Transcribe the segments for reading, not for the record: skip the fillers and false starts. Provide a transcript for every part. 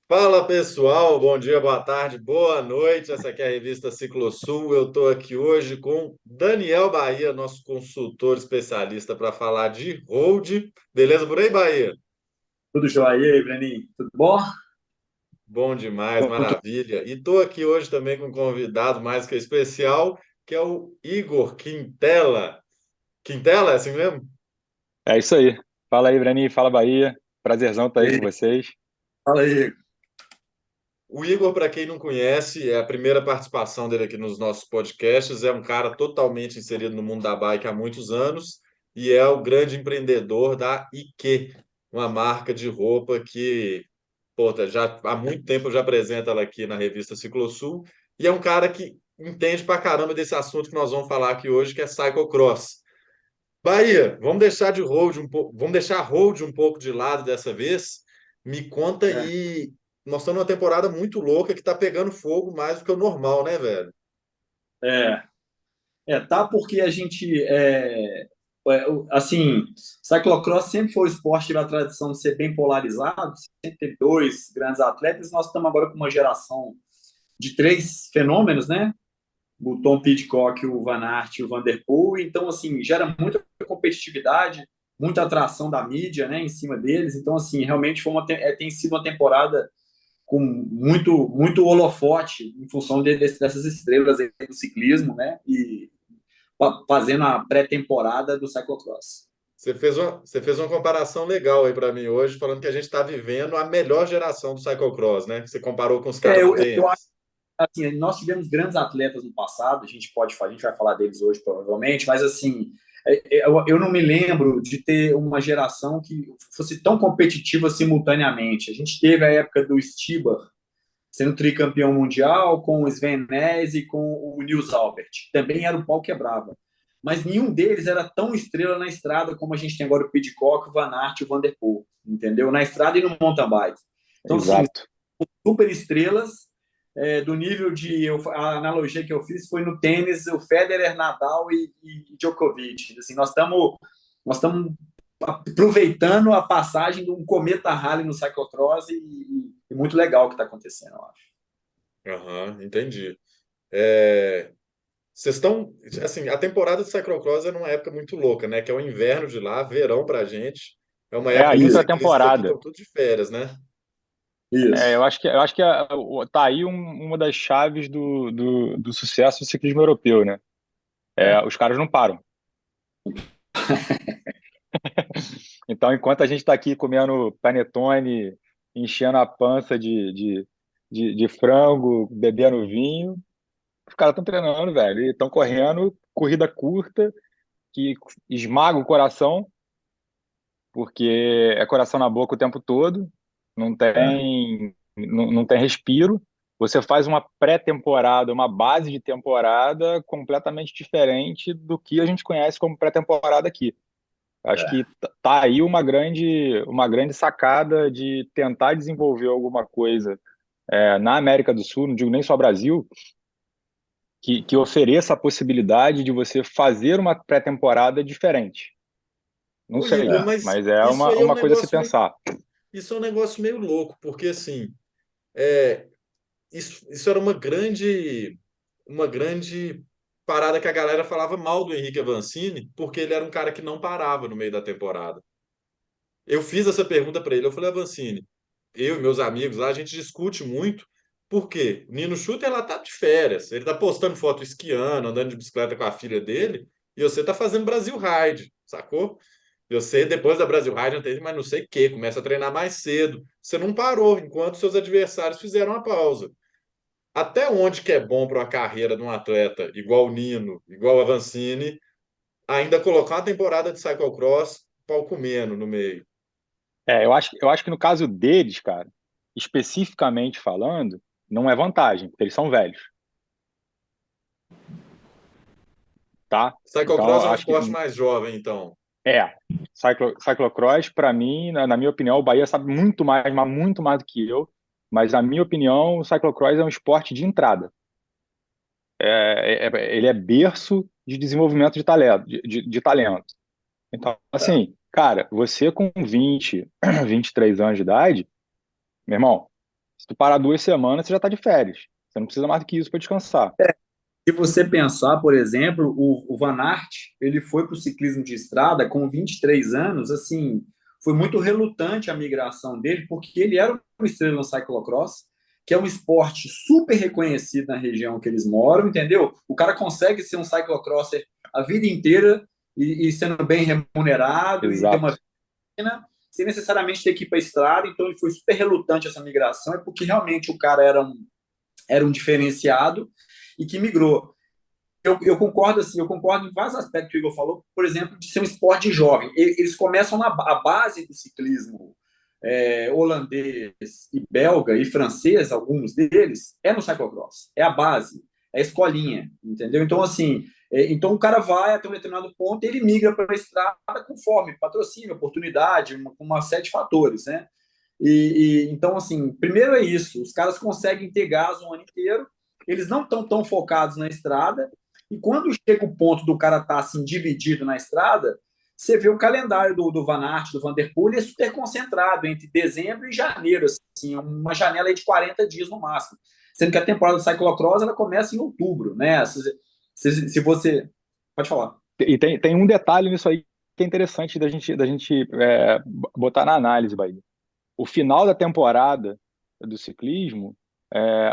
Fala pessoal, bom dia, boa tarde, boa noite. Essa aqui é a revista Ciclosul. Eu estou aqui hoje com Daniel Bahia, nosso consultor especialista para falar de road. Beleza por aí, Bahia? Tudo jóia? E aí, Breninho? Tudo bom? Bom demais, Como tu- maravilha. E estou aqui hoje também com um convidado mais que especial, que é o Igor Quintela. Quintela, é assim mesmo? É isso aí. Fala aí, Brani. Fala, Bahia. Prazerzão estar E aí com aí, vocês. fala aí. O Igor, para quem não conhece, é a primeira participação dele aqui nos nossos podcasts. É um cara totalmente inserido no mundo da bike há muitos anos e é o grande empreendedor da IQ, uma marca de roupa que, pô, já há muito tempo eu já apresento ela aqui na revista Ciclosul. E é um cara que entende pra caramba desse assunto que nós vamos falar aqui hoje, que é cyclocross. Bahia, vamos deixar de road um pouco, vamos deixar a road um pouco de lado dessa vez. Me conta É, aí, nós estamos numa temporada muito louca que tá pegando fogo mais do que o normal, né, velho? é, tá porque a gente, assim, cyclocross sempre foi o esporte da tradição de ser bem polarizado, sempre teve dois grandes atletas, nós estamos agora com uma geração de três fenômenos, né? O Tom Pidcock, o Van Aert e o Van Der Poel, então, assim, gera muita competitividade, muita atração da mídia, né, em cima deles, então, assim, realmente tem sido uma temporada com muito holofote em função dessas estrelas aí do ciclismo, né? E fazendo a pré-temporada do cyclocross. Você fez uma comparação legal aí para mim hoje, falando que a gente está vivendo a melhor geração do cyclocross, né? Você comparou com os caras do Eu acho tênis. assim, nós tivemos grandes atletas no passado, a gente vai falar deles hoje provavelmente, mas assim, eu não me lembro de ter uma geração que fosse tão competitiva simultaneamente. A gente teve a época do Stibar sendo tricampeão mundial, com o Sven Nys e com o Nils Albert. Também era o pau quebrava. Mas nenhum deles era tão estrela na estrada como a gente tem agora o Pidcock, o Van Aert e o Van Der Poel, entendeu? Na estrada e no mountain bike. Então, assim, Exato. super estrelas do nível de... A analogia que eu fiz foi no tênis, o Federer, Nadal e Djokovic. Assim, nós estamos aproveitando a passagem de um cometa Halley no cyclocross e muito legal o que está acontecendo, eu acho. Aham, entendi. É, vocês estão, assim, a temporada de cyclocross é numa época muito louca, né? Que é o inverno de lá, verão pra gente. É uma É época a que os ciclistas aqui intratemporada. estão todos de férias, né? É, Isso. eu acho que tá aí uma das chaves do sucesso do ciclismo europeu, né? É. Os caras não param. Então, enquanto a gente está aqui comendo panetone, enchendo a pança de frango, bebendo vinho, os caras estão treinando, velho, e estão correndo corrida curta, que esmaga o coração, porque é coração na boca o tempo todo, É. não tem respiro. Você faz uma pré-temporada, uma base de temporada completamente diferente do que a gente conhece como pré-temporada aqui. Acho que tá aí uma grande sacada de tentar desenvolver alguma coisa na América do Sul, não digo nem só Brasil, que ofereça a possibilidade de você fazer uma pré-temporada diferente. Não Ô, Igor, sei, mas mas é isso aí é um uma coisa a se negócio meio, pensar. isso é um negócio meio louco, porque assim, é, isso era uma grande parada que a galera falava mal do Henrique Avancini, porque ele era um cara que não parava no meio da temporada. Eu fiz essa pergunta para ele, eu falei, Avancini, eu e meus amigos lá, a gente discute muito, por quê? O Nino Schurter, ela tá de férias, ele tá postando foto esquiando, andando de bicicleta com a filha dele, e você tá fazendo Brasil Ride, sacou? Você, depois da Brasil Ride, não tem mais não sei o quê, começa a treinar mais cedo. Você não parou, enquanto seus adversários fizeram a pausa. Até onde que é bom para uma carreira de um atleta igual o Nino, igual o Avancini, ainda colocar uma temporada de cyclocross, pau comendo no meio? Eu acho que no caso deles, cara, especificamente falando, não é vantagem, porque eles são velhos, tá? Então, Cyclocross eu é um acho que esporte mais jovem, então. é. Cyclocross, para mim, na minha opinião, o Bahia sabe muito mais, mas muito mais do que eu, mas na minha opinião, o cyclocross é um esporte de entrada. Ele é berço de desenvolvimento de talento, de talento. Então, É. assim, cara, você com 20, 23 anos de idade, meu irmão, Se tu parar 2 semanas, você já está de férias. Você não precisa mais do que isso para descansar. Se você pensar, por exemplo, o Van Aert, ele foi para o ciclismo de estrada com 23 anos, assim, foi muito relutante a migração dele, porque ele era uma estrela no cyclocross, que é um esporte super reconhecido na região que eles moram, entendeu? O cara consegue ser um cyclocrosser a vida inteira e sendo bem remunerado e ter uma Exato. vida sem necessariamente ter que ir para a estrada, então ele foi super relutante essa migração, é porque realmente o cara era um diferenciado e que migrou. Eu concordo assim, eu concordo em vários aspectos que o Igor falou, por exemplo, de ser um esporte jovem. Eles começam a base do ciclismo holandês e belga e francês, alguns deles, é no cyclocross, é a base, é a escolinha, entendeu? Então, assim, então o cara vai até um determinado ponto e ele migra para a estrada conforme patrocínio, oportunidade, uma série de fatores, né? Então, assim, primeiro é isso, os caras conseguem ter gás o ano inteiro, eles não estão tão focados na estrada, e quando chega o ponto do cara estar assim, dividido na estrada, você vê o calendário do Van Aert, do Van Der Poel, é super concentrado entre dezembro e janeiro, assim, uma janela de 40 dias no máximo. Sendo que a temporada do cyclocross ela começa em outubro, né? Se você. Pode falar. E tem um detalhe nisso aí que é interessante da gente botar na análise, Bahia. O final da temporada do ciclismo,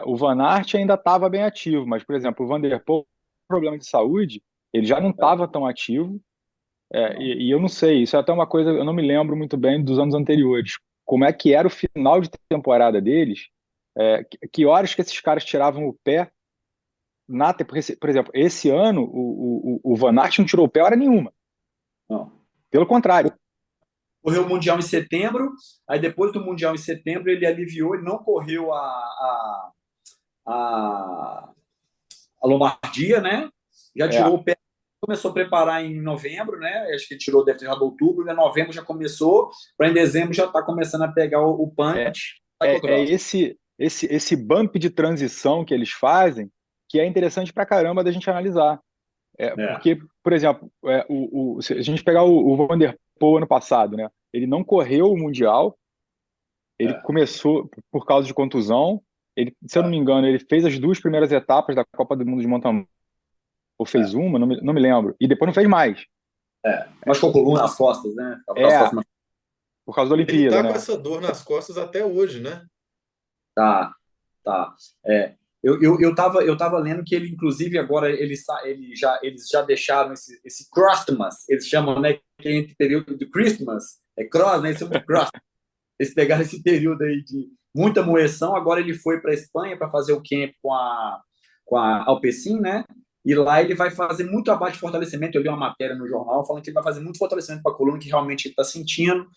o Van Aert ainda estava bem ativo, mas, por exemplo, o Van Der Poel, problema de saúde, ele já não estava tão ativo, e eu não sei, isso é até uma coisa, eu não me lembro muito bem dos anos anteriores, como é que era o final de temporada deles, que horas que esses caras tiravam o pé, porque, por exemplo, esse ano o Van Aert não tirou o pé hora nenhuma, Não. pelo contrário. Correu o Mundial em setembro, aí depois do Mundial em setembro ele aliviou, ele não correu a, a Lombardia, né? Já É, tirou o pé, começou a preparar em novembro, né? Acho que tirou, deve ter já de outubro, né? Novembro já começou, para em dezembro já está começando a pegar o é, punch é cyclocross. esse bump de transição que eles fazem que é interessante pra caramba da gente analisar. É, Porque, por exemplo, se a gente pegar o Van Der Poel ano passado, né? Ele não correu o Mundial, ele é, começou por causa de contusão. Ele, se eu não me engano, ele fez as 2 primeiras etapas da Copa do Mundo de mountain, ou fez é, uma, não me lembro. E depois não fez mais. Machucou a coluna, as costas, né? Tava com as É, costas. por causa da Ele Olimpíada, tá com né? essa dor nas costas até hoje, né? Tá, tá. Eu tava lendo que ele, inclusive, agora eles já deixaram esse Christmas, eles chamam, né? Que é entre período do Christmas, cross, né? Eles chamam de cross. Eles pegaram esse período aí de muita moeção, agora ele foi para a Espanha para fazer o camp com a Alpecin, né? E lá ele vai fazer muito trabalho de fortalecimento. Eu li uma matéria no jornal falando que ele vai fazer muito fortalecimento para a coluna, que realmente ele está sentindo.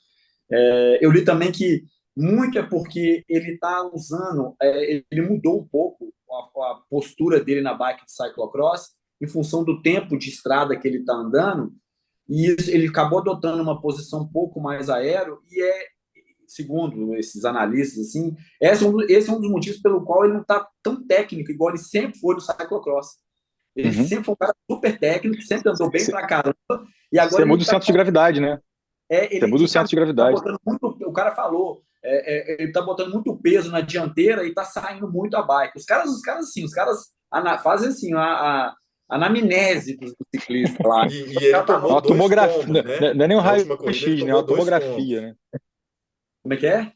Eu li também que muito é porque ele está usando, ele mudou um pouco a postura dele na bike de cyclocross em função do tempo de estrada que ele está andando, e ele acabou adotando uma posição um pouco mais aero, e segundo esses analistas, assim, esse é um dos motivos pelo qual ele não está tão técnico, igual ele sempre foi no cyclocross. Ele Uhum. sempre foi um cara super técnico, sempre andou bem pra caramba, e agora Você ele muda o está centro de gravidade, né? Você ele muda o centro justamente de tá gravidade. botando muito, o cara falou, ele tá botando muito peso na dianteira e tá saindo muito a bike. Os caras fazem assim a anamnese dos ciclistas lá. E ele É tomou uma dois tomografia, tombos, né? não é nem um Na última corrida ele raio-x, né? É uma tomou dois tomografia, tombos. né? Como é que é?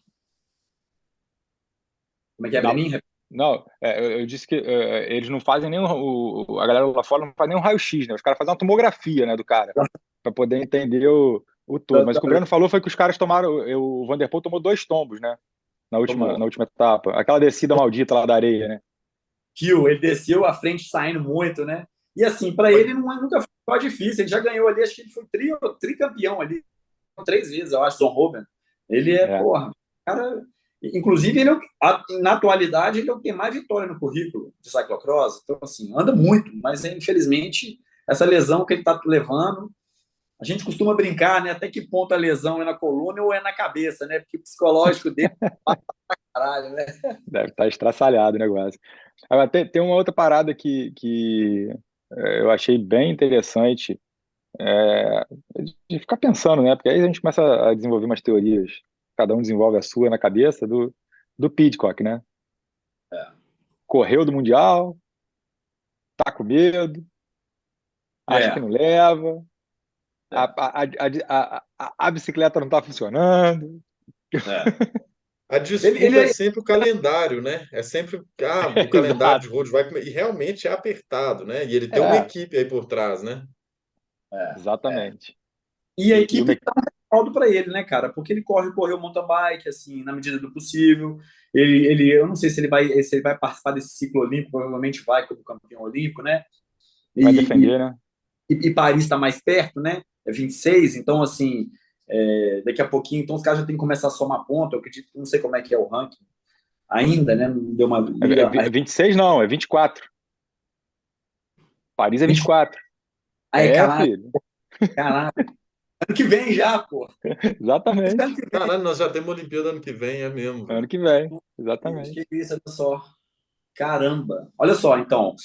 Como é que é, Não, Brenin? não, eu disse que eles não fazem nem a galera lá fora não faz nem um raio-x, né? Os caras fazem uma tomografia, né, do cara, para poder entender o todo. Mas o que o Breno falou foi que os caras tomaram, o Van Der Poel tomou 2 tombos, né, na Tomou. última etapa, aquela descida maldita lá da areia, né? Kill, ele desceu à frente saindo muito, né? E assim, para ele nunca foi difícil, ele já ganhou ali, acho que ele foi tricampeão ali, 3 vezes, eu acho, John Hoban. Ele É. porra, cara. Inclusive, na atualidade, ele é o que tem mais vitória no currículo de cyclocross. Então, assim, anda muito, mas infelizmente, essa lesão que ele está levando, a gente costuma brincar, né? Até que ponto a lesão é na coluna ou é na cabeça, né? Porque o psicológico dele é caralho, né? Deve estar estraçalhado o negócio. Agora, tem uma outra parada que eu achei bem interessante, é, de ficar pensando, né? Porque aí a gente começa a desenvolver umas teorias, cada um desenvolve a sua na cabeça, do Pidcock, né? Correu do Mundial, tá com medo, acha que não leva, a bicicleta não tá funcionando. A desculpa é sempre o calendário, né? É sempre o calendário de Exato. road vai e realmente é apertado, né? E ele tem uma equipe aí por trás, né? Exatamente. E a equipe dá um respaldo para ele, né, cara? Porque ele correu mountain bike, assim, na medida do possível. Eu não sei se ele vai participar desse ciclo olímpico, provavelmente vai como campeão olímpico, né? Vai defender, né? E Paris está mais perto, né? É 26, então, assim, daqui a pouquinho, então os caras já têm que começar a somar ponto. Eu acredito, não sei como é que é o ranking ainda, né? Não deu uma liga. 26 não, é 24. Paris é 24. Caralho, Filho. caralho. Ano que vem já, pô. Exatamente. Caralho, nós já temos Olimpíada ano que vem, é mesmo, velho. Ano que vem, exatamente. Que isso, olha só. Caramba. Olha só, então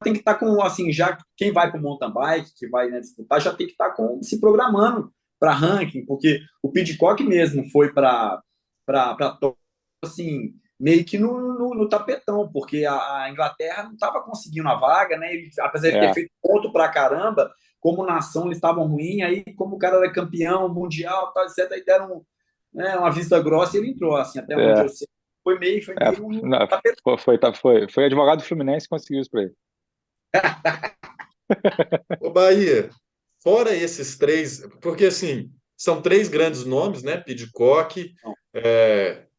tem que estar com, assim, já quem vai para o mountain bike, que vai, né, disputar, já tem que estar se programando para ranking, porque o Pidcock mesmo foi para assim, meio que no tapetão, porque a Inglaterra não estava conseguindo a vaga, né? Ele, apesar de ter feito ponto para caramba, como nação eles estavam ruins, aí como o cara era campeão mundial, tal, etc, aí deram, né, uma vista grossa e ele entrou, assim, até onde eu sei. Foi meio não, foi advogado do Fluminense que conseguiu isso para ele. Ô, Bahia, fora esses três, porque assim, são três grandes nomes, né? Pidcock,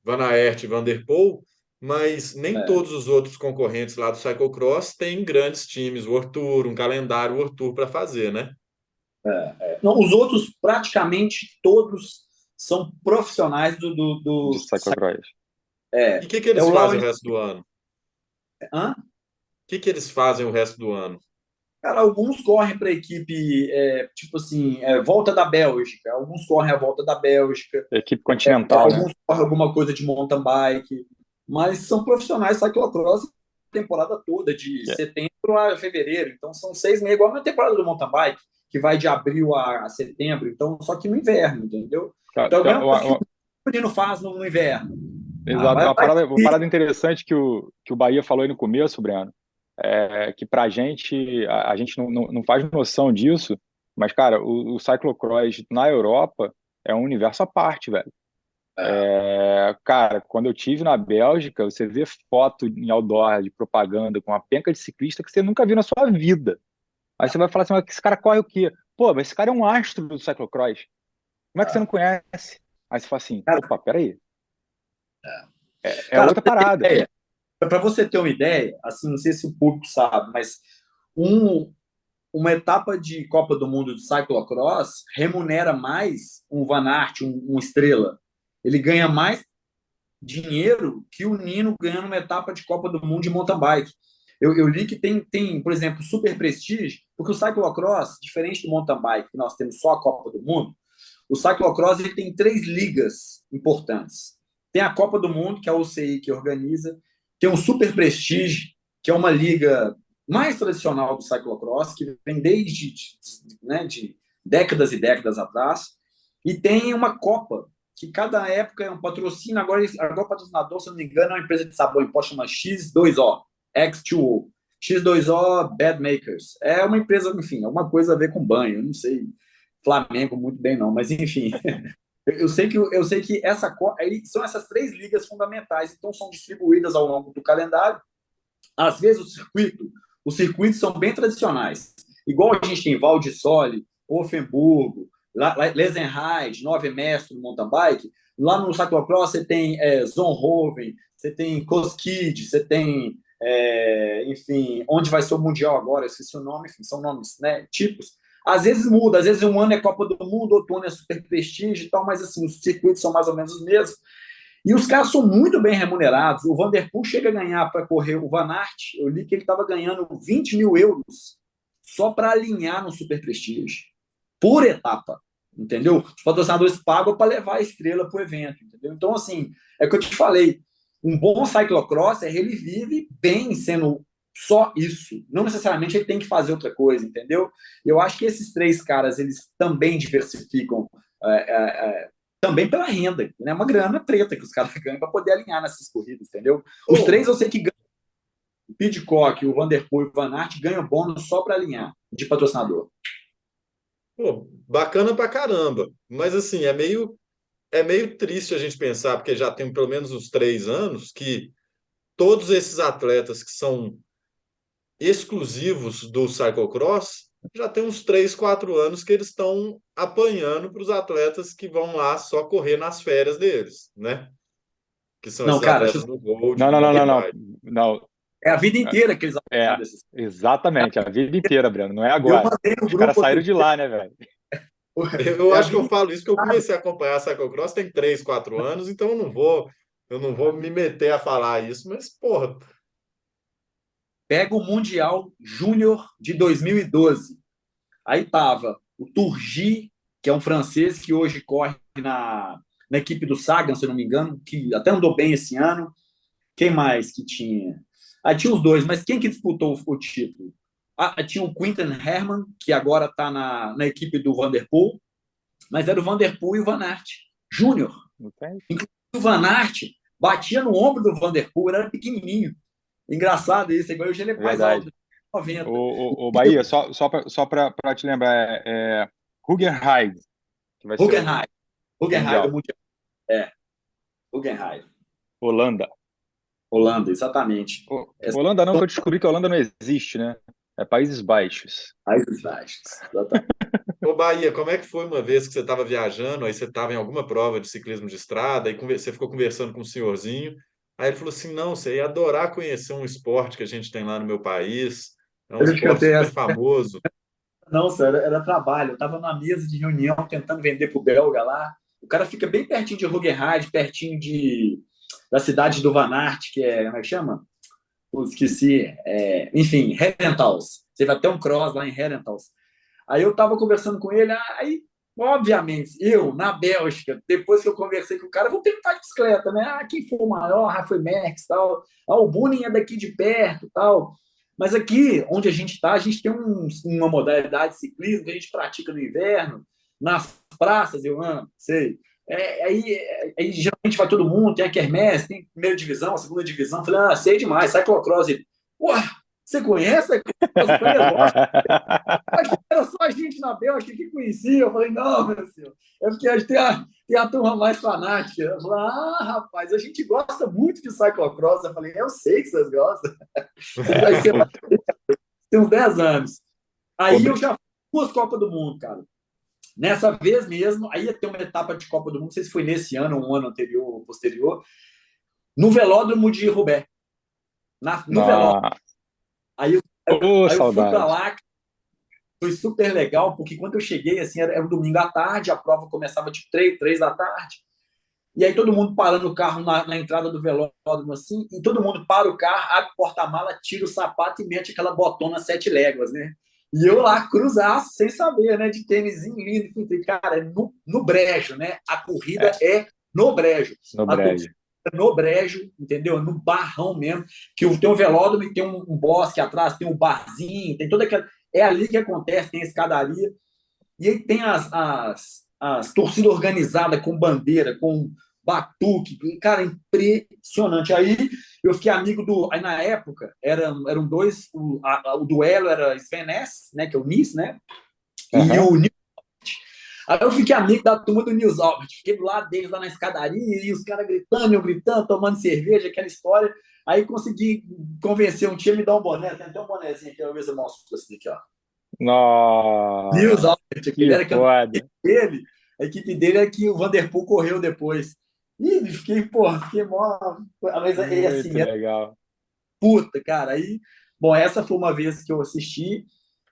Van Aert e Van der Poel, mas nem todos os outros concorrentes lá do cyclocross têm grandes times, World Tour, um calendário World Tour para fazer, né? Não, os outros, praticamente todos, são profissionais do De cyclocross. E o que eles fazem o resto do ano? Hã? O que eles fazem o resto do ano? Cara, alguns correm para a equipe, tipo assim, volta da Bélgica, alguns correm a volta da Bélgica, Equipe continental, né? alguns correm alguma coisa de mountain bike, mas são profissionais cyclocross a temporada toda, de setembro a fevereiro, então são 6 meses, igual na temporada do mountain bike, que vai de abril a setembro, então só que no inverno, entendeu? Então é a mesma coisa que o menino faz no inverno. Exato. Uma parada interessante que o Bahia falou aí no começo, Breno, que pra gente, a gente não faz noção disso, mas, cara, o cyclocross na Europa é um universo à parte, velho. Cara, quando eu tive na Bélgica, você vê foto em outdoor de propaganda com uma penca de ciclista que você nunca viu na sua vida. Aí você vai falar assim, mas esse cara corre o quê? Pô, mas esse cara é um astro do cyclocross. Como é que você não conhece? Aí você fala assim, opa, peraí. Cara, outra parada. Para você ter uma ideia, assim, não sei se o público sabe, mas uma etapa de Copa do Mundo de cyclocross remunera mais um Van Aert, um Estrela. Ele ganha mais dinheiro que o Nino ganhando uma etapa de Copa do Mundo de mountain bike. Eu li que tem, por exemplo, Super Prestige, porque o cyclocross, diferente do mountain bike, que nós temos só a Copa do Mundo, o cyclocross ele tem 3 ligas importantes. Tem a Copa do Mundo, que é a UCI que organiza, tem o Super Prestige, que é uma liga mais tradicional do cyclocross, que vem desde de décadas e décadas atrás, e tem uma Copa, que cada época é um patrocínio, agora o patrocinador, se não me engano, é uma empresa de sabão em pó, chama X2O, X2O. X2O Bad Makers. É uma empresa, enfim, alguma coisa a ver com banho, eu não sei Flamengo muito bem não, mas enfim. Eu sei que são essas 3 ligas fundamentais, então são distribuídas ao longo do calendário. Às vezes os circuitos são bem tradicionais, igual a gente tem Val di Sole, Offenburgo, Lesenheide, Nove Mestre no mountain bike. Lá no cyclocross você tem Zonhoven, você tem Koskid, você tem, enfim, onde vai ser o Mundial agora, eu esqueci o nome, enfim, são nomes, né, tipos. Às vezes muda, às vezes um ano é Copa do Mundo, outro ano é Super Prestige e tal, mas assim, os circuitos são mais ou menos os mesmos. E os caras são muito bem remunerados. O Van der Poel chega a ganhar para correr o Van Aert. Eu li que ele estava ganhando 20 mil euros só para alinhar no Super Prestige, por etapa, entendeu? Os patrocinadores pagam para levar a estrela para o evento, entendeu? Então, assim, é o que eu te falei. Um bom cyclocross ele vive bem sendo só isso. Não necessariamente ele tem que fazer outra coisa, entendeu? Eu acho que esses 3 caras, eles também diversificam também pela renda, né? Uma grana preta que os caras ganham para poder alinhar nessas corridas, entendeu? Os Pô, três eu sei que ganham. O Pidcock, o Vanderpool e o Van Aert ganham bônus só para alinhar de patrocinador. pô, bacana pra caramba. Mas assim, é meio triste a gente pensar, porque já tem pelo menos uns 3 anos que todos esses atletas que são exclusivos do cyclocross já tem uns 3, 4 anos que eles estão apanhando para os atletas que vão lá só correr nas férias deles, né? Que são Não, esses cara, atletas do Gold, Não, do não, não, não, Mountain não. Bike. Não. é a vida inteira que eles É, apanham desses. exatamente, a vida inteira, Breno, não é Eu agora. mandei no Os caras grupo saíram outro de lá, né, velho? Eu é a acho que eu vida falo isso porque eu inteira. comecei a acompanhar a cyclocross tem 3, 4 anos, então eu não vou me meter a falar isso, mas, porra, Pega o Mundial Júnior de 2012. Aí tava o Turgi, que é um francês que hoje corre na equipe do Sagan, se eu não me engano, que até andou bem esse ano. Quem mais que tinha? Ah, tinha os dois, mas quem que disputou o título? Ah, tinha o Quinten Herman, que agora está na equipe do Vanderpool, mas era o Vanderpool e o Van Aert Júnior. Não tem? Inclusive o Van Aert batia no ombro do Vanderpool, ele era pequenininho. Engraçado isso, igual hoje ele é mais Verdade. alto, 90. O Bahia, só para te lembrar, Huggerheide, que vai ser Huggenheim, o Huggenheim do Mundial. Mundial. É, Huggenheim. Holanda. Holanda, exatamente. Essa Holanda não, que eu descobri que a Holanda não existe, né? É Países Baixos. Países Baixos, exatamente. ô Bahia, como é que foi uma vez que você estava viajando, aí você estava em alguma prova de ciclismo de estrada, e você ficou conversando com um senhorzinho, aí ele falou assim, não, você ia adorar conhecer um esporte que a gente tem lá no meu país, é um Eu te esporte cantei super essa. famoso. Não, sério, era trabalho. Eu estava na mesa de reunião tentando vender para o belga lá. O cara fica bem pertinho de Huggerheide, pertinho da cidade do Van Aert, que é, como é que chama? Putz, esqueci. Enfim, Herentals. Teve até um cross lá em Herentals. Aí eu estava conversando com ele, aí, obviamente, eu, na Bélgica, depois que eu conversei com o cara, vou tentar de bicicleta, né? Ah, quem for o maior, Rafael Merckx, tal. Ah, o Bunin é daqui de perto, tal. Mas aqui, onde a gente está, a gente tem uma modalidade de ciclismo que a gente pratica no inverno, nas praças, eu amo, sei. Aí geralmente vai todo mundo, tem a quermesse, tem primeira divisão, segunda divisão. Eu falei, sei demais, cyclocross. Ele, ué, você conhece cyclocross? Eu falei, lógico. Era só a gente na Bélgica que conhecia. Eu falei, não, meu senhor, é porque a gente tem a turma mais fanática. Eu falei, rapaz, a gente gosta muito de cyclocross. Eu falei, eu sei que vocês gostam. Aí você vai ter uns 10 anos. Aí eu já fui duas Copas do Mundo, cara. Nessa vez mesmo, aí ia ter uma etapa de Copa do Mundo, não sei se foi nesse ano ou um ano anterior ou posterior, no velódromo de Roubaix. No velódromo. Não. Aí, Ô, aí eu fui para saudade. lá, foi super legal, porque quando eu cheguei, assim, era um domingo à tarde, a prova começava tipo 3 da tarde, e aí todo mundo parando o carro na entrada do velódromo, assim, e todo mundo para o carro, abre o porta-mala, tira o sapato e mete aquela botona 7 léguas, né? E eu lá, cruzaço, sem saber, né? De tênisinho lindo. Cara, no brejo, né? A corrida É, é no brejo. no A torcida brejo. é no brejo, entendeu? No barrão mesmo. Que tem um velódromo e tem um bosque atrás, tem um barzinho, tem toda aquela... É ali que acontece, tem a escadaria. E aí tem as torcidas organizadas com bandeira, com batuque, cara, impressionante. Aí eu fiquei amigo do. Aí na época eram dois, o duelo era Sven Nys, né, que é o Nis, né? E Aham. o Nils. Aí eu fiquei amigo da turma do Nils Albert, fiquei do lado deles lá na escadaria, e os caras gritando, eu gritando, tomando cerveja, aquela história. Aí consegui convencer um time a me dar um boné. Tem até um bonézinho aqui, eu vou ver se eu mostro assim aqui, ó. Nils Nossa, Albert, ele que era campeão foda. dele, a equipe dele é que o Vanderpool correu depois. Ih, fiquei mó. Mas é assim, Muito legal. puta, cara. Aí, bom, essa foi uma vez que eu assisti,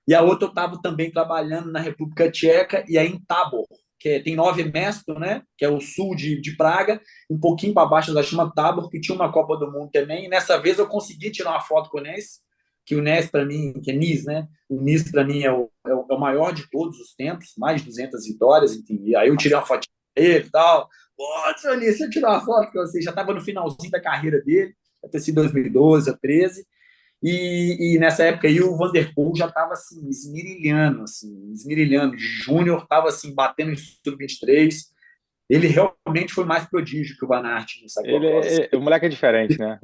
e a outra eu estava também trabalhando na República Tcheca, e aí em Tábor, tem Nove Mesto, né? Que é o sul de Praga, um pouquinho para baixo da chama Tábor, que tinha uma Copa do Mundo também. E nessa vez eu consegui tirar uma foto com o Ness, que o Ness, para mim, que é Nis, né? O Nis, para mim, é o maior de todos os tempos, mais de 200 vitórias, enfim. E aí eu tirei uma foto dele e tal. Pô, seu Nis, deixa eu tirar uma foto com você. Já estava no finalzinho da carreira dele, deve ter sido 2012, 2013. E nessa época aí o Vanderpool já estava assim, esmirilhando, assim, esmirilhando. Júnior estava assim, batendo em sub-23. Ele realmente foi mais prodígio que o Van Aert no cyclocross. O moleque é diferente, né?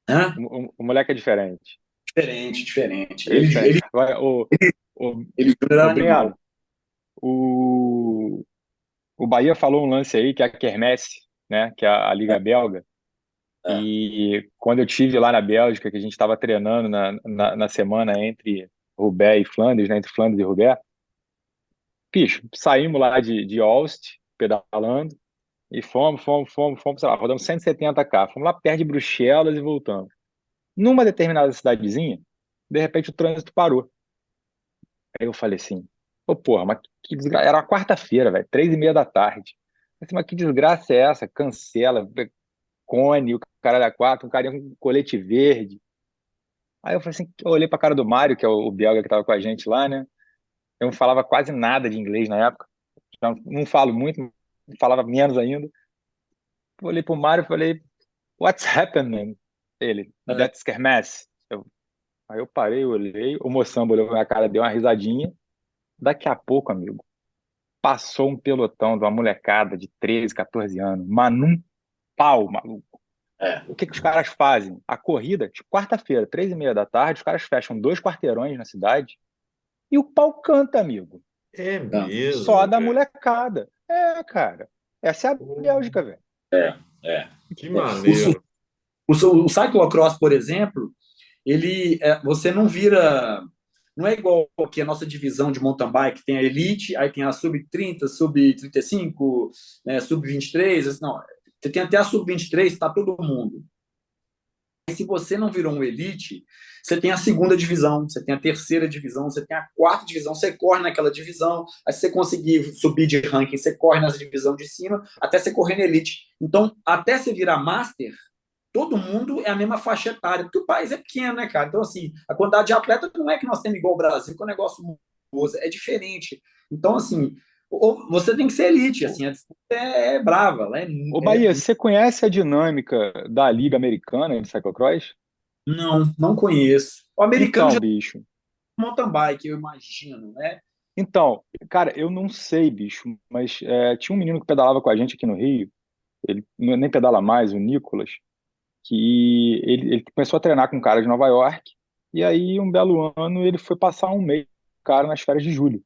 Hã? O moleque é diferente. Diferente, diferente. Ele é diferente. Ele, Agora, o, ele era o animal. Breno, o, o Bahia falou um lance aí que é a Quermesse, né? Que é a Liga Belga. É, E quando eu tive lá na Bélgica, que a gente estava treinando na semana entre Roubaix e Flandres, né? Entre Flandres e Roubaix, bicho, saímos lá de Ulst, pedalando, e fomos, sei lá, rodamos 170 km. Fomos lá perto de Bruxelas e voltamos. Numa determinada cidadezinha, de repente o trânsito parou. Aí eu falei assim, ô porra, mas que desgraça. Era uma quarta-feira, velho, 3h30 da tarde. Eu falei, mas que desgraça é essa? Cancela, cone, o cara da quatro, um carinha com colete verde. Aí eu falei assim, eu olhei pra cara do Mário, que é o belga que tava com a gente lá, né? Eu não falava quase nada de inglês na época. Não falo muito, falava menos ainda. Eu olhei pro Mário e falei, What's happening? Ele, é, That's kermesse. Aí eu parei, olhei, o moçambo olhou pra minha cara, deu uma risadinha. Daqui a pouco, amigo, passou um pelotão de uma molecada de 13, 14 anos, mas num pau, maluco. é. O que que os caras fazem? A corrida, de quarta-feira, 3h30 da tarde, os caras fecham 2 quarteirões na cidade e o pau canta, amigo. É Não, Só mesmo, da velho. molecada. É, cara. Essa é a Pô, Bélgica, velho. é, é. que É. O, maneiro. o cyclocross, por exemplo, você não vira. Não é igual que a nossa divisão de mountain bike, tem a elite, aí tem a sub-30, sub-35, né, sub-23, não. Você tem até a sub-23, está todo mundo. E se você não virou um elite, você tem a segunda divisão, você tem a terceira divisão, você tem a quarta divisão, você corre naquela divisão, aí se você conseguir subir de ranking, você corre nessa divisão de cima, até você correr na elite. Então, até você virar master, todo mundo é a mesma faixa etária, porque o país é pequeno, né, cara? Então, assim, a quantidade de atleta não é que nós temos igual o Brasil, que é um negócio monstruoso, é diferente. Então, assim, você tem que ser elite, Ô, assim, a disputa é brava, ô, Bahia, você conhece a dinâmica da Liga Americana de Cyclocross? não conheço. O americano Então, já bicho. é mountain bike, eu imagino, né? Então, cara, eu não sei, bicho, mas tinha um menino que pedalava com a gente aqui no Rio, ele nem pedala mais, o Nicolas, que ele começou a treinar com um cara de Nova York, e aí um belo ano ele foi passar um mês com o cara nas férias de julho.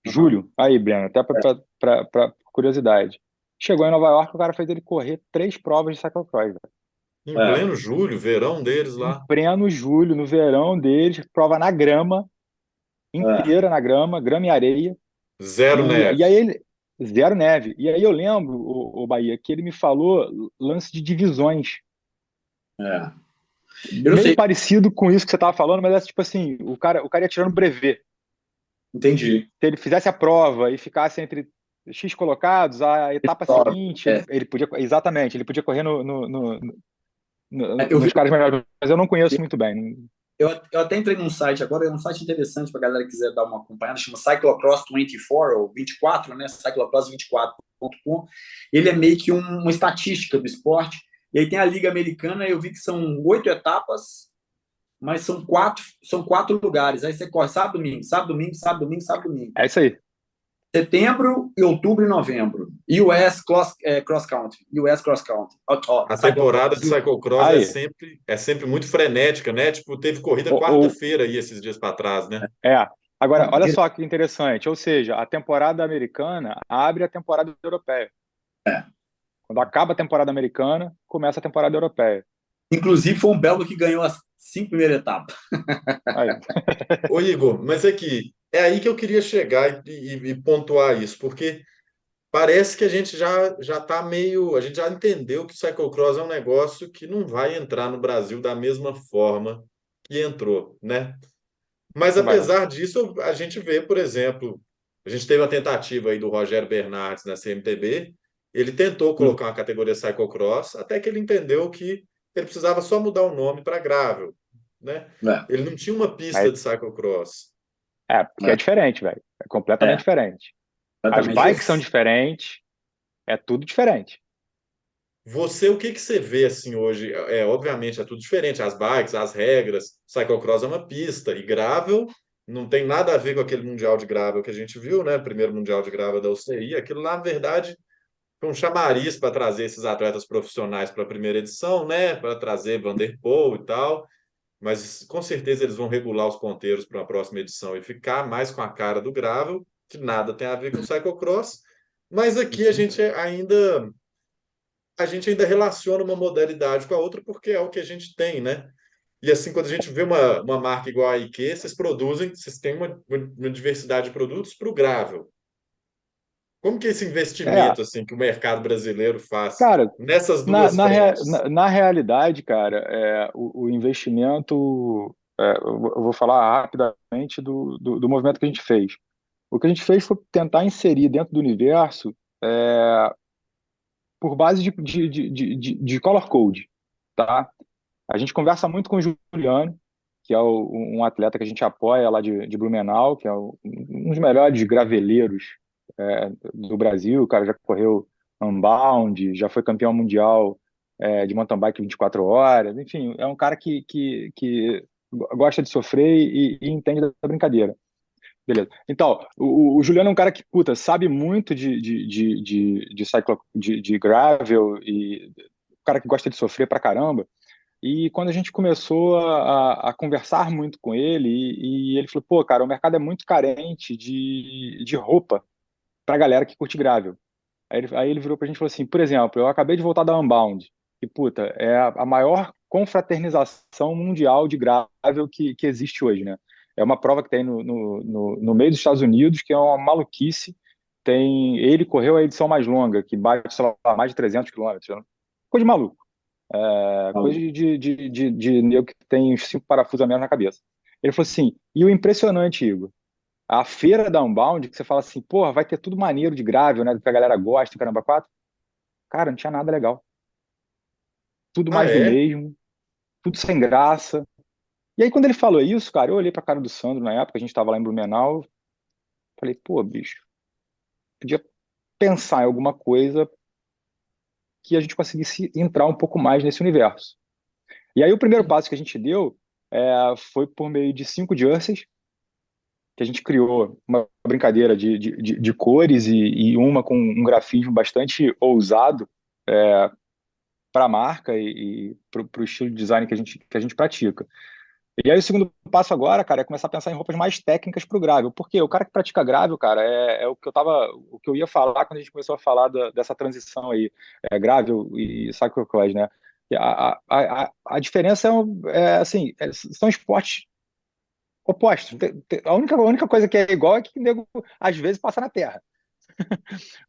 Uhum. Julho, aí, Breno, até pra curiosidade. Chegou em Nova York, o cara fez ele correr 3 provas de cyclocross, velho. Em É, pleno julho, verão deles Em lá. pleno julho, no verão deles, prova na grama, é, inteira na grama, grama e areia. Zero E neve. aí ele, zero neve. E aí eu lembro, o Bahia, que ele me falou lance de divisões. é. Eu não Meio sei, parecido com isso que você estava falando, mas é tipo assim, o cara ia tirando brevet. entendi. Se ele fizesse a prova e ficasse entre X colocados, a etapa seguinte, ele, É, ele podia, exatamente, ele podia correr eu vi, nos caras melhores, mas eu não conheço muito bem. eu até entrei num site agora, é um site interessante para a galera que quiser dar uma acompanhada, chama Cyclocross 24, ou 24, né? Cyclocross24.com. Ele é meio que uma estatística do esporte. E aí tem a Liga Americana, eu vi que são 8 etapas, mas são quatro lugares. Aí você corre sábado, domingo, sábado, domingo, sábado, domingo, sábado, domingo. É isso aí. Setembro, e outubro e novembro. US Cross Country. US Cross Country. A temporada Cyclocross. de cyclocross Aí. é sempre muito frenética, né? Tipo, teve corrida Ou, quarta-feira aí esses dias para trás, né? É. Agora, olha só que interessante. Ou seja, a temporada americana abre a temporada europeia. É. Quando acaba a temporada americana, começa a temporada europeia. Inclusive, foi um belga que ganhou as 5 primeiras etapas. Aí. Ô, Igor, mas aqui, é aí que eu queria chegar e pontuar isso, porque parece que a gente já tá meio. A gente já entendeu que o cyclocross é um negócio que não vai entrar no Brasil da mesma forma que entrou, né? Mas Não vai, não. apesar disso, a gente vê, por exemplo, a gente teve uma tentativa aí do Rogério Bernardes na CMTB. Ele tentou Hum, colocar uma categoria cyclocross, até que ele entendeu que ele precisava só mudar o nome para gravel, né? é, Ele não tinha uma pista Mas, de cyclocross. porque é diferente, velho. É completamente é, diferente. As exatamente. bikes são diferentes, é tudo diferente. Você, o que que você vê assim hoje? Obviamente é tudo diferente, as bikes, as regras. Cyclocross é uma pista e gravel não tem nada a ver com aquele mundial de gravel que a gente viu, né? Primeiro mundial de gravel da UCI. Aquilo lá, na verdade, foi um chamariz para trazer esses atletas profissionais para a primeira edição, né? Para trazer Van der Poel e tal. Mas com certeza eles vão regular os ponteiros para a próxima edição e ficar mais com a cara do gravel, que nada tem a ver com o cyclocross. Mas aqui a gente ainda relaciona uma modalidade com a outra porque é o que a gente tem, né? E assim, quando a gente vê uma marca igual a IQ, vocês têm uma diversidade de produtos para o gravel. Como que é esse É, investimento assim que o mercado brasileiro faz cara, nessas na, duas na, rea- frentes? na, na realidade, cara, o investimento, eu vou falar rapidamente do movimento que a gente fez. O que a gente fez foi tentar inserir dentro do universo por base de color code, tá? A gente conversa muito com o Juliano, que é um atleta que a gente apoia lá de Blumenau, que é um dos melhores graveleiros do Brasil. O cara já correu Unbound, já foi campeão mundial de mountain bike 24 horas. Enfim, é um cara que gosta de sofrer e entende da brincadeira. Beleza. Então, o Juliano é um cara que, puta, sabe muito de gravel e um cara que gosta de sofrer pra caramba. E quando a gente começou a conversar muito com ele, e ele falou, pô, cara, o mercado é muito carente de roupa pra galera que curte gravel. Aí ele virou pra gente e falou assim, por exemplo, eu acabei de voltar da Unbound, que, puta, é a maior confraternização mundial de gravel que existe hoje, né? É uma prova que tem no meio dos Estados Unidos, que é uma maluquice. Ele correu a edição mais longa, que bate, sei lá, mais de 300 quilômetros. Coisa de maluco. Coisa de nego que tem uns 5 parafusos a menos na cabeça. Ele falou assim, e o impressionante, Igor, a feira da Unbound, que você fala assim, porra, vai ter tudo maneiro de gravel, né, que a galera gosta, caramba, quatro. Cara, não tinha nada legal. Tudo Ah, mais do é? mesmo, tudo sem graça. E aí, quando ele falou isso, cara, eu olhei pra cara do Sandro na época, a gente tava lá em Blumenau, falei, pô, bicho, podia pensar em alguma coisa que a gente conseguisse entrar um pouco mais nesse universo. E aí, o primeiro passo que a gente deu foi por meio de 5 jerseys, que a gente criou uma brincadeira de cores e uma com um grafismo bastante ousado para a marca e para o estilo de design que a gente pratica. E aí o segundo passo agora, cara, é começar a pensar em roupas mais técnicas para o gravel. Porque o cara que pratica gravel, cara, é o que eu ia falar quando a gente começou a falar dessa transição aí, gravel e cyclocross, né? A diferença assim, são esportes opostos. A única coisa que é igual é que o nego às vezes passa na terra.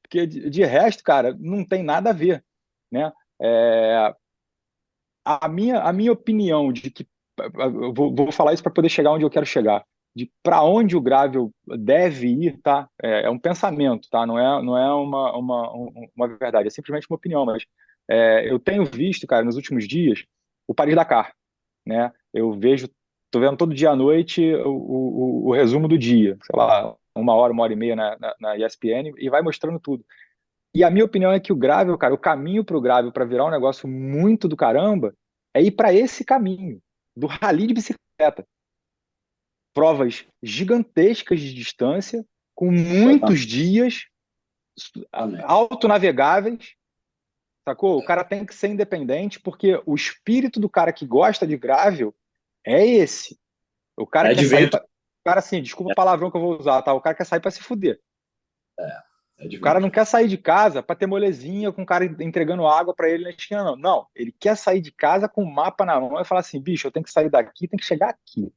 Porque de resto, cara, não tem nada a ver, né? É, a minha opinião de que eu vou falar isso para poder chegar onde eu quero chegar, de para onde o gravel deve ir, tá? É um pensamento, tá? Não é uma verdade, é simplesmente uma opinião, mas eu tenho visto, cara, nos últimos dias, o Paris-Dakar, né? Tô vendo todo dia à noite o resumo do dia, sei lá, 1 hora e meia na ESPN e vai mostrando tudo. E a minha opinião é que o gravel, cara, o caminho para o gravel para virar um negócio muito do caramba é ir para esse caminho do rally de bicicleta. Provas gigantescas de distância, com muitos dias autonavegáveis, sacou? O cara tem que ser independente, porque o espírito do cara que gosta de gravel é esse. O cara É quer de sair vento. pra... Cara, assim, desculpa o palavrão que eu vou usar, tá? O cara quer sair para se fuder. É de O cara vento. não quer sair de casa para ter molezinha com o cara entregando água para ele na esquina, não. Não, ele quer sair de casa com o mapa na mão e falar assim, bicho, eu tenho que sair daqui, tem que chegar aqui.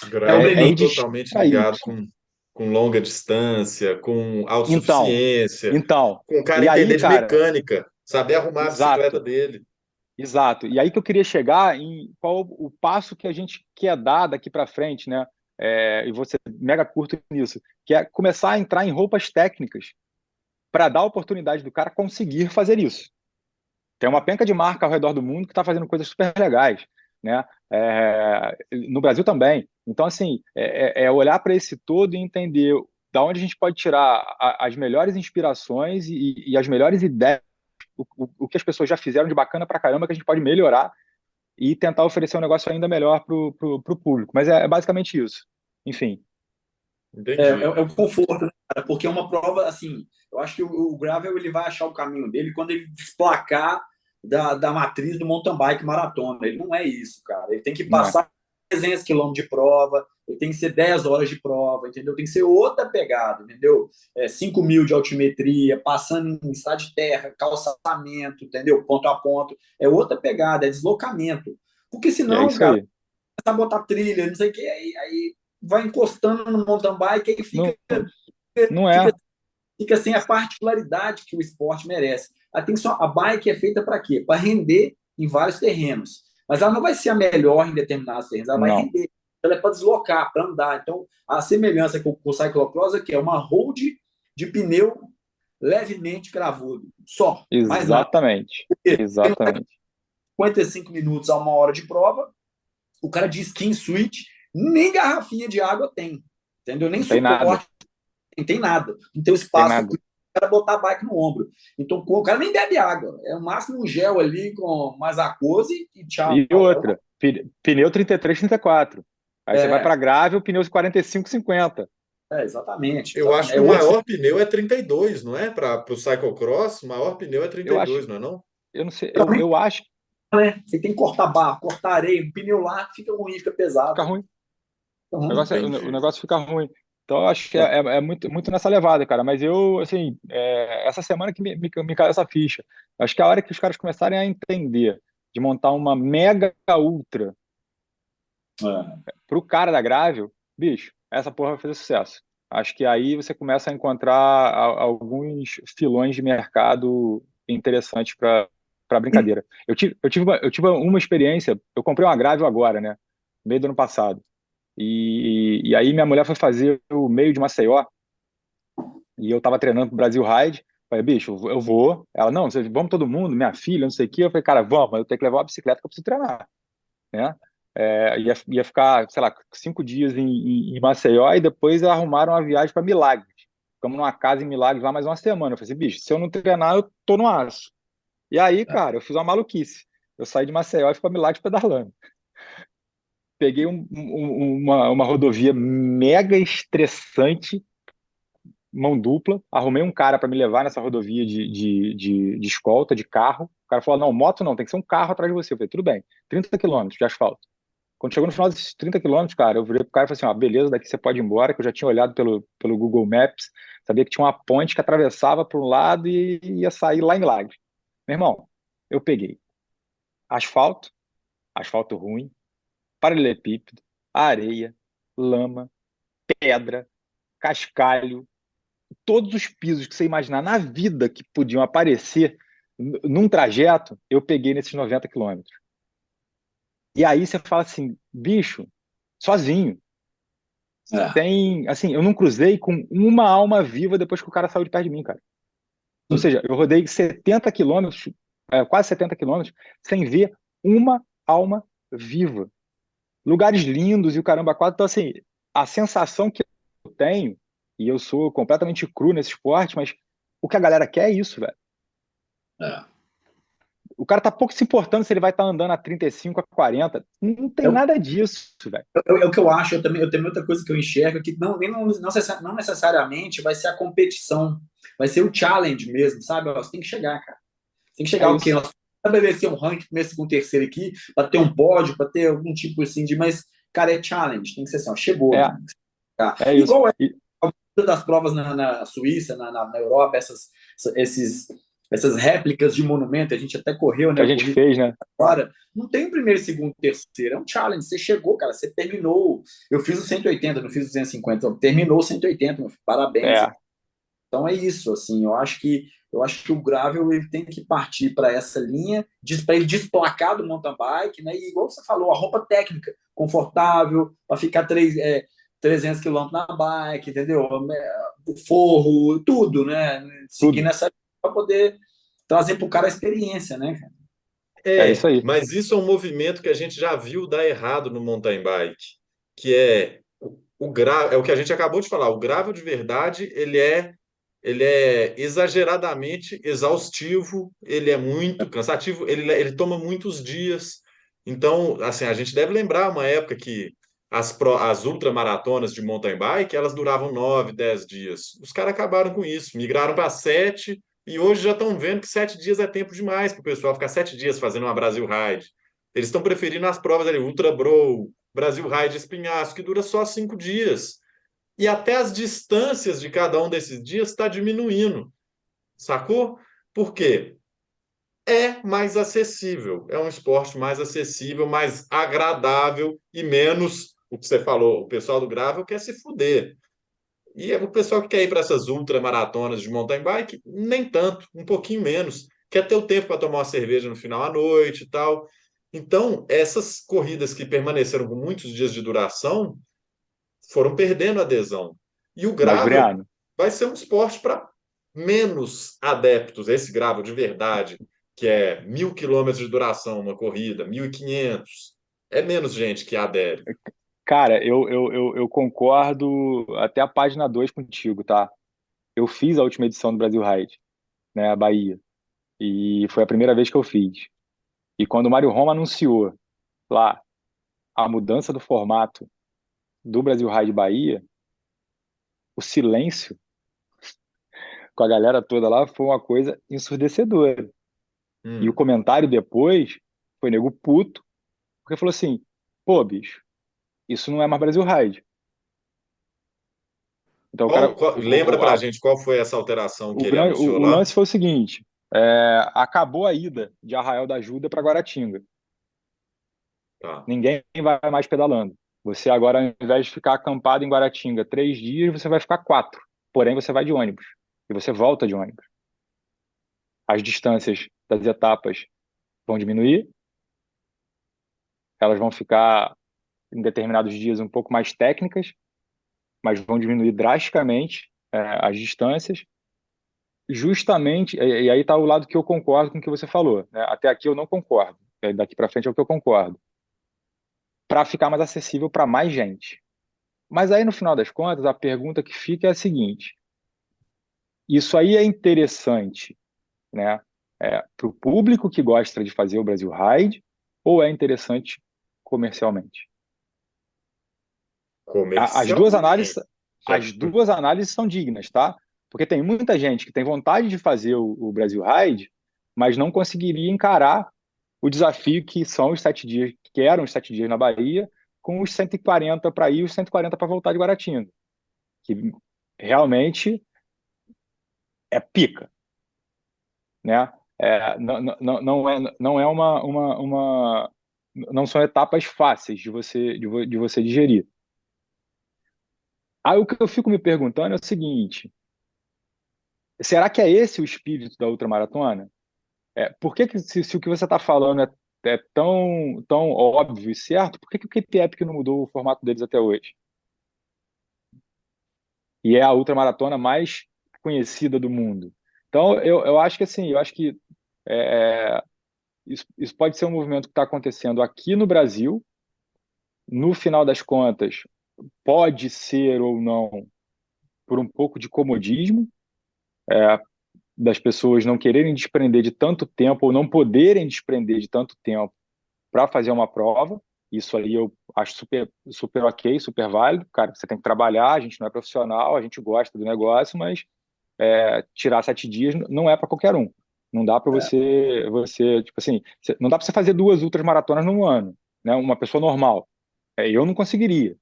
É o Gravel É está ir limite. totalmente para ligado isso. com longa distância, com Então, autossuficiência, então, com o cara e aí, entender de cara, mecânica, saber arrumar a bicicleta exato, dele. exato. E aí que eu queria chegar em qual o passo que a gente quer dar daqui para frente, né? E você mega curto nisso, que é começar a entrar em roupas técnicas para dar a oportunidade do cara conseguir fazer isso. Tem uma penca de marca ao redor do mundo que está fazendo coisas super legais, né? No Brasil também. Então, assim, olhar para esse todo e entender da onde a gente pode tirar as melhores inspirações e as melhores ideias, o que as pessoas já fizeram de bacana pra caramba, que a gente pode melhorar e tentar oferecer um negócio ainda melhor pro público. Mas é basicamente isso. Enfim. É Entendi. o conforto, né? cara, porque é uma prova, assim, eu acho que o gravel ele vai achar o caminho dele quando ele desplacar da matriz do mountain bike maratona. Ele não é isso, cara. Ele tem que Não é? passar 300 quilômetros de prova, ele tem que ser 10 horas de prova, entendeu? Tem que ser outra pegada, entendeu? 5 mil de altimetria, passando em estrada de terra, calçamento, entendeu? Ponto a ponto. É outra pegada, é deslocamento. Porque E é senão, isso cara, aí. começa a botar trilha, não sei o que, aí vai encostando no mountain bike e Não, não fica é. fica sem a particularidade que o esporte merece. Atenção, a bike é feita para quê? Para render em vários terrenos. Mas ela não vai ser a melhor em determinados terrenos, ela vai Não. render. Ela é para deslocar, para andar. Então, a semelhança com o cyclocross é que é uma road de pneu levemente cravudo. Só, mais nada. Exatamente. Tem Exatamente. 55 minutos a 1 hora de prova, o cara de skin switch, nem garrafinha de água tem. Entendeu? Nem Não tem nada. suporte não tem nada. Não tem o Tem espaço nada. para botar a bike no ombro. Então, o cara nem bebe água. É o máximo um gel ali com mais aquose e tchau. E outra, pneu 33, 34. Aí você vai É, para gravel, pneu 45, 50. exatamente, Eu acho exatamente. que É o outro. maior pneu é 32, não é? Para o cyclocross, o maior pneu é Eu acho, 32, não é não? eu não sei, Também, eu acho que né? Você tem que cortar barro, cortar areia, o pneu lá fica ruim, fica fica pesado. ruim. Fica O ruim. negócio, o Entendi. negócio fica ruim. Então, eu acho que É, é muito, muito nessa levada, cara. Mas eu, assim, essa semana que me caiu essa ficha. Acho que a hora que os caras começarem a entender de montar uma mega ultra é, pro cara da Gravel, bicho, essa porra vai fazer sucesso. Acho que aí você começa a encontrar alguns filões de mercado interessantes para brincadeira. Eu tive uma experiência, eu comprei uma Gravel agora, né? No meio do ano passado. E aí minha mulher foi fazer o meio de Maceió e eu tava treinando pro Brasil Ride. Falei, bicho, eu vou. Ela, não, vamos todo mundo, minha filha, não sei o quê. Eu falei, cara, vamos, mas eu tenho que levar uma bicicleta que eu preciso treinar, né? Ia ficar, sei lá, 5 dias em Maceió e depois arrumaram uma viagem para Milagres. Ficamos numa casa em Milagres lá mais uma semana. Eu falei assim, bicho, se eu não treinar, eu tô no aço. E aí, cara, eu fiz uma maluquice. Eu saí de Maceió e fui para Milagres pedalando. Peguei uma rodovia mega estressante, mão dupla, arrumei um cara para me levar nessa rodovia de escolta, de carro. O cara falou, não, moto não, tem que ser um carro atrás de você. Eu falei, tudo bem, 30 quilômetros de asfalto. Quando chegou no final desses 30 quilômetros, cara, eu virei pro cara e falei assim, ó, beleza, daqui você pode ir embora, que eu já tinha olhado pelo Google Maps, sabia que tinha uma ponte que atravessava para um lado e ia sair lá em Milagres. Meu irmão, eu peguei asfalto, asfalto ruim, paralelepípedo, areia, lama, pedra, cascalho, todos os pisos que você imaginar na vida que podiam aparecer num trajeto, eu peguei nesses 90 quilômetros. E aí você fala assim, bicho, sozinho, é. tem, assim, eu não cruzei com uma alma viva depois que o cara saiu de perto de mim, cara. Ou seja, eu rodei 70 quilômetros, quase 70 quilômetros, sem ver uma alma viva. Lugares lindos e o caramba quatro. Então, assim, a sensação que eu tenho, e eu sou completamente cru nesse esporte, mas o que a galera quer é isso, velho. É. O cara tá pouco se importando se ele vai estar andando a 35, a 40. Não tem É, nada disso, velho. é o que eu acho, eu também outra coisa que eu enxergo que não necessariamente vai ser a competição, vai ser o challenge mesmo, sabe? Ó, você tem que chegar, cara. Tem que É chegar o quê? isso. Nós estabelecer um ranking primeiro, segundo, terceiro aqui, para ter um pódio, para ter algum tipo assim de, mas, cara, é challenge, tem que ser assim, ó, chegou, É, né? Tá. é isso. Igual é E das provas na Suíça, na Europa, esses, essas réplicas de monumento, a gente até correu, que né? a Eu gente corri fez, né? agora. Não tem primeiro, segundo, terceiro. É um challenge. Você chegou, cara. Você terminou. Eu fiz o 180, não fiz o 250. Terminou o 180, meu filho. Parabéns. É, Então é isso. Assim, eu acho que o gravel ele tem que partir para essa linha, para ele desplacar do mountain bike, né? E igual você falou, a roupa técnica, confortável, para ficar 300 quilômetros na bike, entendeu? O forro, tudo, né? Seguindo tudo. essa para poder trazer para o cara a experiência, né, cara? É isso É, aí. mas isso é um movimento que a gente já viu dar errado no mountain bike, que é é o que a gente acabou de falar, o gravel de verdade, ele é exageradamente exaustivo, ele é muito cansativo, ele toma muitos dias. Então, assim, a gente deve lembrar uma época que as ultramaratonas de mountain bike, elas duravam 9, 10 dias. Os caras acabaram com isso, migraram para 7, e hoje já estão vendo que 7 dias é tempo demais para o pessoal ficar 7 dias fazendo uma Brasil Ride. Eles estão preferindo as provas ali, Ultra Bro, Brasil Ride Espinhaço, que dura só 5 dias. E até as distâncias de cada um desses dias está diminuindo, sacou? Por quê? É mais acessível, é um esporte mais acessível, mais agradável e menos o que você falou, o pessoal do gravel quer se fuder. E o pessoal que quer ir para essas ultramaratonas de mountain bike, nem tanto, um pouquinho menos. Quer ter o tempo para tomar uma cerveja no final à noite e tal. Então, essas corridas que permaneceram com muitos dias de duração foram perdendo adesão. E o Mas, gravel Breno, vai ser um esporte para menos adeptos. Esse gravel de verdade, que é 1.000 quilômetros de duração, uma corrida, 1.500, é menos gente que adere. cara, eu concordo até a página 2 contigo, tá? Eu fiz a última edição do Brasil Ride, né, a Bahia, e foi a primeira vez que eu fiz. E quando o Mário Roma anunciou lá a mudança do formato do Brasil Ride Bahia, o silêncio com a galera toda lá foi uma coisa ensurdecedora. E o Hum. comentário depois foi nego puto, porque falou assim: pô, bicho, isso não é mais Brasil Ride. Então o cara, Lembra para a gente qual foi essa alteração que ele anunciou o lá? lance foi o seguinte: acabou a ida de Arraial da Ajuda para Guaratinga. Tá. Ninguém vai mais pedalando. Você agora, ao invés de ficar acampado em Guaratinga 3 dias, você vai ficar 4. Porém, você vai de ônibus e você volta de ônibus. As distâncias das etapas vão diminuir, elas vão ficar em determinados dias um pouco mais técnicas, mas vão diminuir drasticamente as distâncias, justamente, e aí está o lado que eu concordo com o que você falou, né? Até aqui eu não concordo, daqui para frente é o que eu concordo, para ficar mais acessível para mais gente. Mas aí, no final das contas, a pergunta que fica é a seguinte: isso aí é interessante, né, para o público que gosta de fazer o Brasil Ride, ou é interessante comercialmente? As duas análises, Comercialmente. as duas análises são dignas, tá? Porque tem muita gente que tem vontade de fazer o Brasil Ride, mas não conseguiria encarar o desafio que são os 7 dias, que eram os 7 dias na Bahia, com os 140 para ir e os 140 para voltar de Guaratinga, que realmente é pica, né? Não é não são etapas fáceis de você digerir. Aí o que eu fico me perguntando é o seguinte: será que é esse o espírito da ultramaratona? Por que se o que você está falando é tão óbvio e certo, por que o KP Epic não mudou o formato deles até hoje? E é a ultramaratona mais conhecida do mundo. Então, eu acho que assim, eu acho que é, isso pode ser um movimento que está acontecendo aqui no Brasil. No final das contas, pode ser ou não por um pouco de comodismo, das pessoas não quererem desprender de tanto tempo ou não poderem desprender de tanto tempo para fazer uma prova. Isso aí eu acho super, super ok, super válido. Cara, você tem que trabalhar, a gente não é profissional, a gente gosta do negócio, mas tirar 7 dias não é para qualquer um. Não dá para você, tipo assim, não dá para você fazer 2 ultramaratonas num ano, né? Uma pessoa normal. Eu não conseguiria.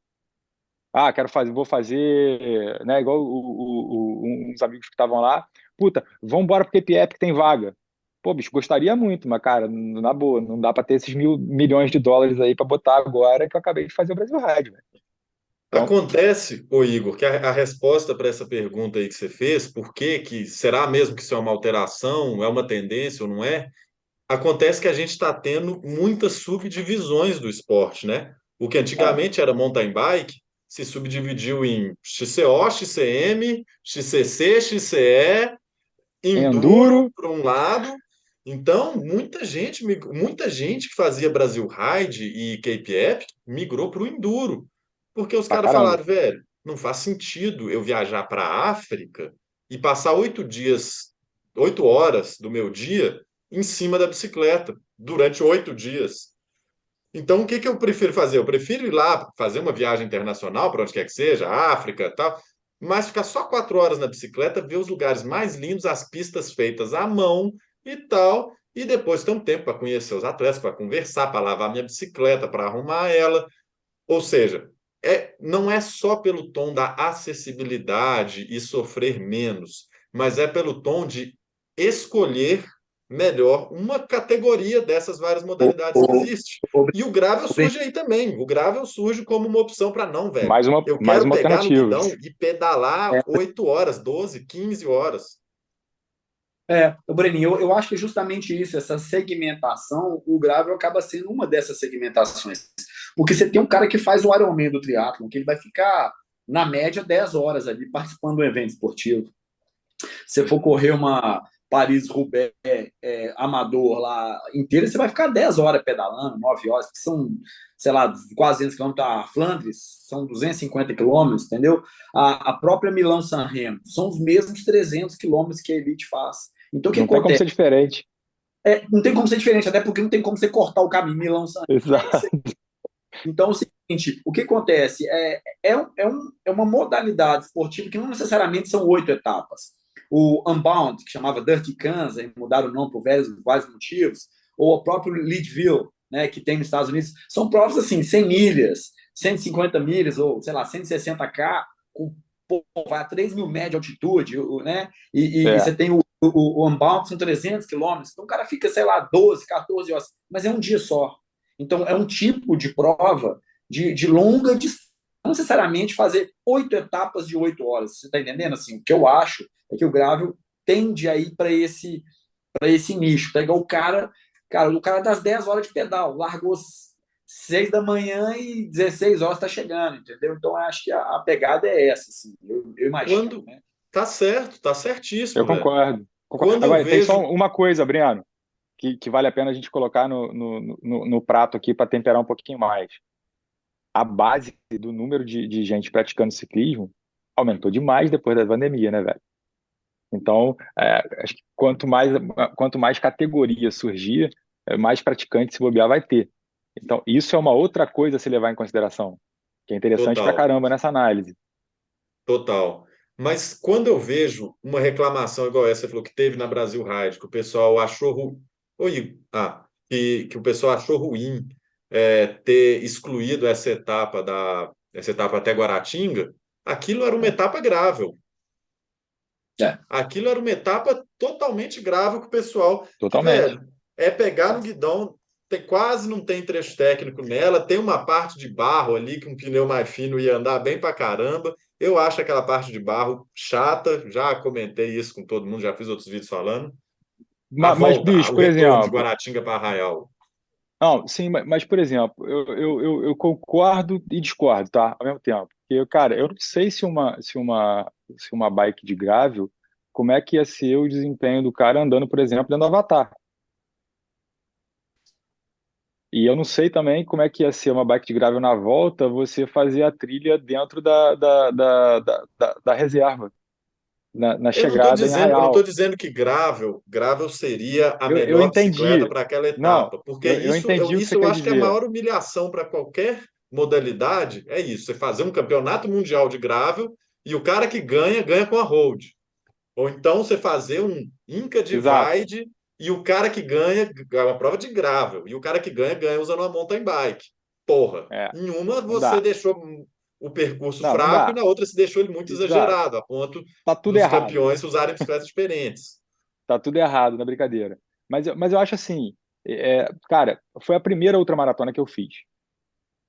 Quero fazer, vou fazer, né? Igual uns amigos que estavam lá. Puta, vamos embora pro KPF que tem vaga. Pô, bicho, gostaria muito, mas, cara, na boa, não dá para ter esses milhões de dólares aí para botar agora que eu acabei de fazer o Brasil Ride, velho. Então, Acontece, ô Igor, que a resposta para essa pergunta aí que você fez, por que que será mesmo que isso é uma alteração, é uma tendência ou não é? Acontece que a gente está tendo muitas subdivisões do esporte, né? O que É, antigamente era mountain bike se subdividiu em XCO, XCM, XCC, XCE, enduro enduro, por um lado. Então, muita gente que fazia Brasil Ride e Cape Epic migrou para o enduro, porque os pra caras caramba. falaram, velho, não faz sentido eu viajar para a África e passar 8 dias, 8 horas do meu dia em cima da bicicleta durante 8 dias. Então, o que que eu prefiro fazer? Eu prefiro ir lá fazer uma viagem internacional, para onde quer que seja, África, tal, mas ficar só 4 horas na bicicleta, ver os lugares mais lindos, as pistas feitas à mão e tal, e depois ter um tempo para conhecer os atletas, para conversar, para lavar minha bicicleta, para arrumar ela. Ou seja, não é só pelo tom da acessibilidade e sofrer menos, mas é pelo tom de escolher melhor uma categoria dessas várias O, modalidades que o, existe. o, E o gravel o, surge aí também. O gravel surge como uma opção para não, velho. Mais uma, Eu mais quero uma pegar no alternativa. guidão e pedalar é, 8 horas, 12, 15 horas. o Breninho, eu acho que é justamente isso, essa segmentação, o gravel acaba sendo uma dessas segmentações. Porque você tem um cara que faz o Ironman do triatlon, que ele vai ficar, na média, 10 horas ali participando do evento esportivo. Se você for correr uma Paris-Roubaix amador lá inteira, você vai ficar 10 horas pedalando, 9 horas, que são, sei lá, quase 200 quilômetros. A Flandres são 250 quilômetros, entendeu? A própria Milão-San Remo são os mesmos 300 quilômetros que a Elite faz. Então, o que Não tem como acontece? ser diferente. Não tem como ser diferente, até porque não tem como você cortar o caminho Milão-San Remo. Exato. Então, é o seguinte, o que acontece? É uma modalidade esportiva que não necessariamente são 8 etapas. O Unbound, que chamava Dirty Kansas, e mudaram o nome por vários motivos, ou o próprio Leadville, né, que tem nos Estados Unidos, são provas assim, 100 milhas, 150 milhas, ou sei lá, 160 km, com, vai a 3 mil metros de altitude, né? E É. você tem o Unbound, que são 300 quilômetros, então o cara fica, sei lá, 12, 14 horas, mas é um dia só. Então, é um tipo de prova de longa distância. Não necessariamente fazer 8 etapas de 8 horas. Você está entendendo? Assim, o que eu acho é que o gravel tende a ir para esse nicho. Tá igual o cara das 10 horas de pedal, largou 6 da manhã e 16 horas está chegando, entendeu? Então, eu acho que a pegada é essa, assim, eu imagino, Quando né? tá certo, tá Eu certíssimo, velho. concordo. Quando eu Agora, tem só vejo. uma coisa, Briano, que vale a pena a gente colocar no prato aqui para temperar um pouquinho mais. A base do número de gente praticando ciclismo aumentou demais depois da pandemia, né, velho? Então, acho que quanto mais categoria surgir, mais praticante se bobear vai ter. Então, isso é uma outra coisa a se levar em consideração, que é interessante pra Total. caramba nessa análise. Total. Mas quando eu vejo uma reclamação igual essa, você falou que teve na Brasil Ride, que o pessoal achou ruim, que o pessoal achou ruim ter excluído essa etapa até Guaratinga, aquilo era uma etapa grave. É. Aquilo era uma etapa totalmente grave com o pessoal, que, Totalmente. velho, é pegar no guidão, quase não tem trecho técnico nela, tem uma parte de barro ali que um pneu mais fino ia andar bem pra caramba. Eu acho aquela parte de barro chata, já comentei isso com todo mundo, já fiz outros vídeos falando. A Mas, volta, bicho, o por retorno de exemplo, Guaratinga para Arraial. não, sim, mas, por exemplo, eu concordo e discordo, tá? Ao mesmo tempo. Porque, cara, eu não sei se uma bike de gravel, como é que ia ser o desempenho do cara andando, por exemplo, dentro do Avatar. E eu não sei também como é que ia ser uma bike de gravel na volta, você fazer a trilha dentro da reserva, na chegada em Eu não tô Arraial. dizendo que gravel seria a Eu melhor bicicleta entendi. para aquela Não, etapa, porque eu entendi o que isso você eu quer acho que é a dizer. maior humilhação para qualquer modalidade, é isso, você fazer um campeonato mundial de gravel e o cara que ganha, ganha com a road. Ou então você fazer um Inca Exato. Divide e o cara que ganha, é uma prova de gravel, e o cara que ganha, ganha usando uma mountain bike. Porra, É, em uma não você dá. deixou o percurso Não, não fraco e dá. na outra você deixou ele muito Exato. exagerado, a ponto Tá tudo dos errado. campeões usarem bicicletas diferentes. Tá tudo errado na brincadeira. Mas eu acho assim, cara, foi a primeira ultramaratona que eu fiz,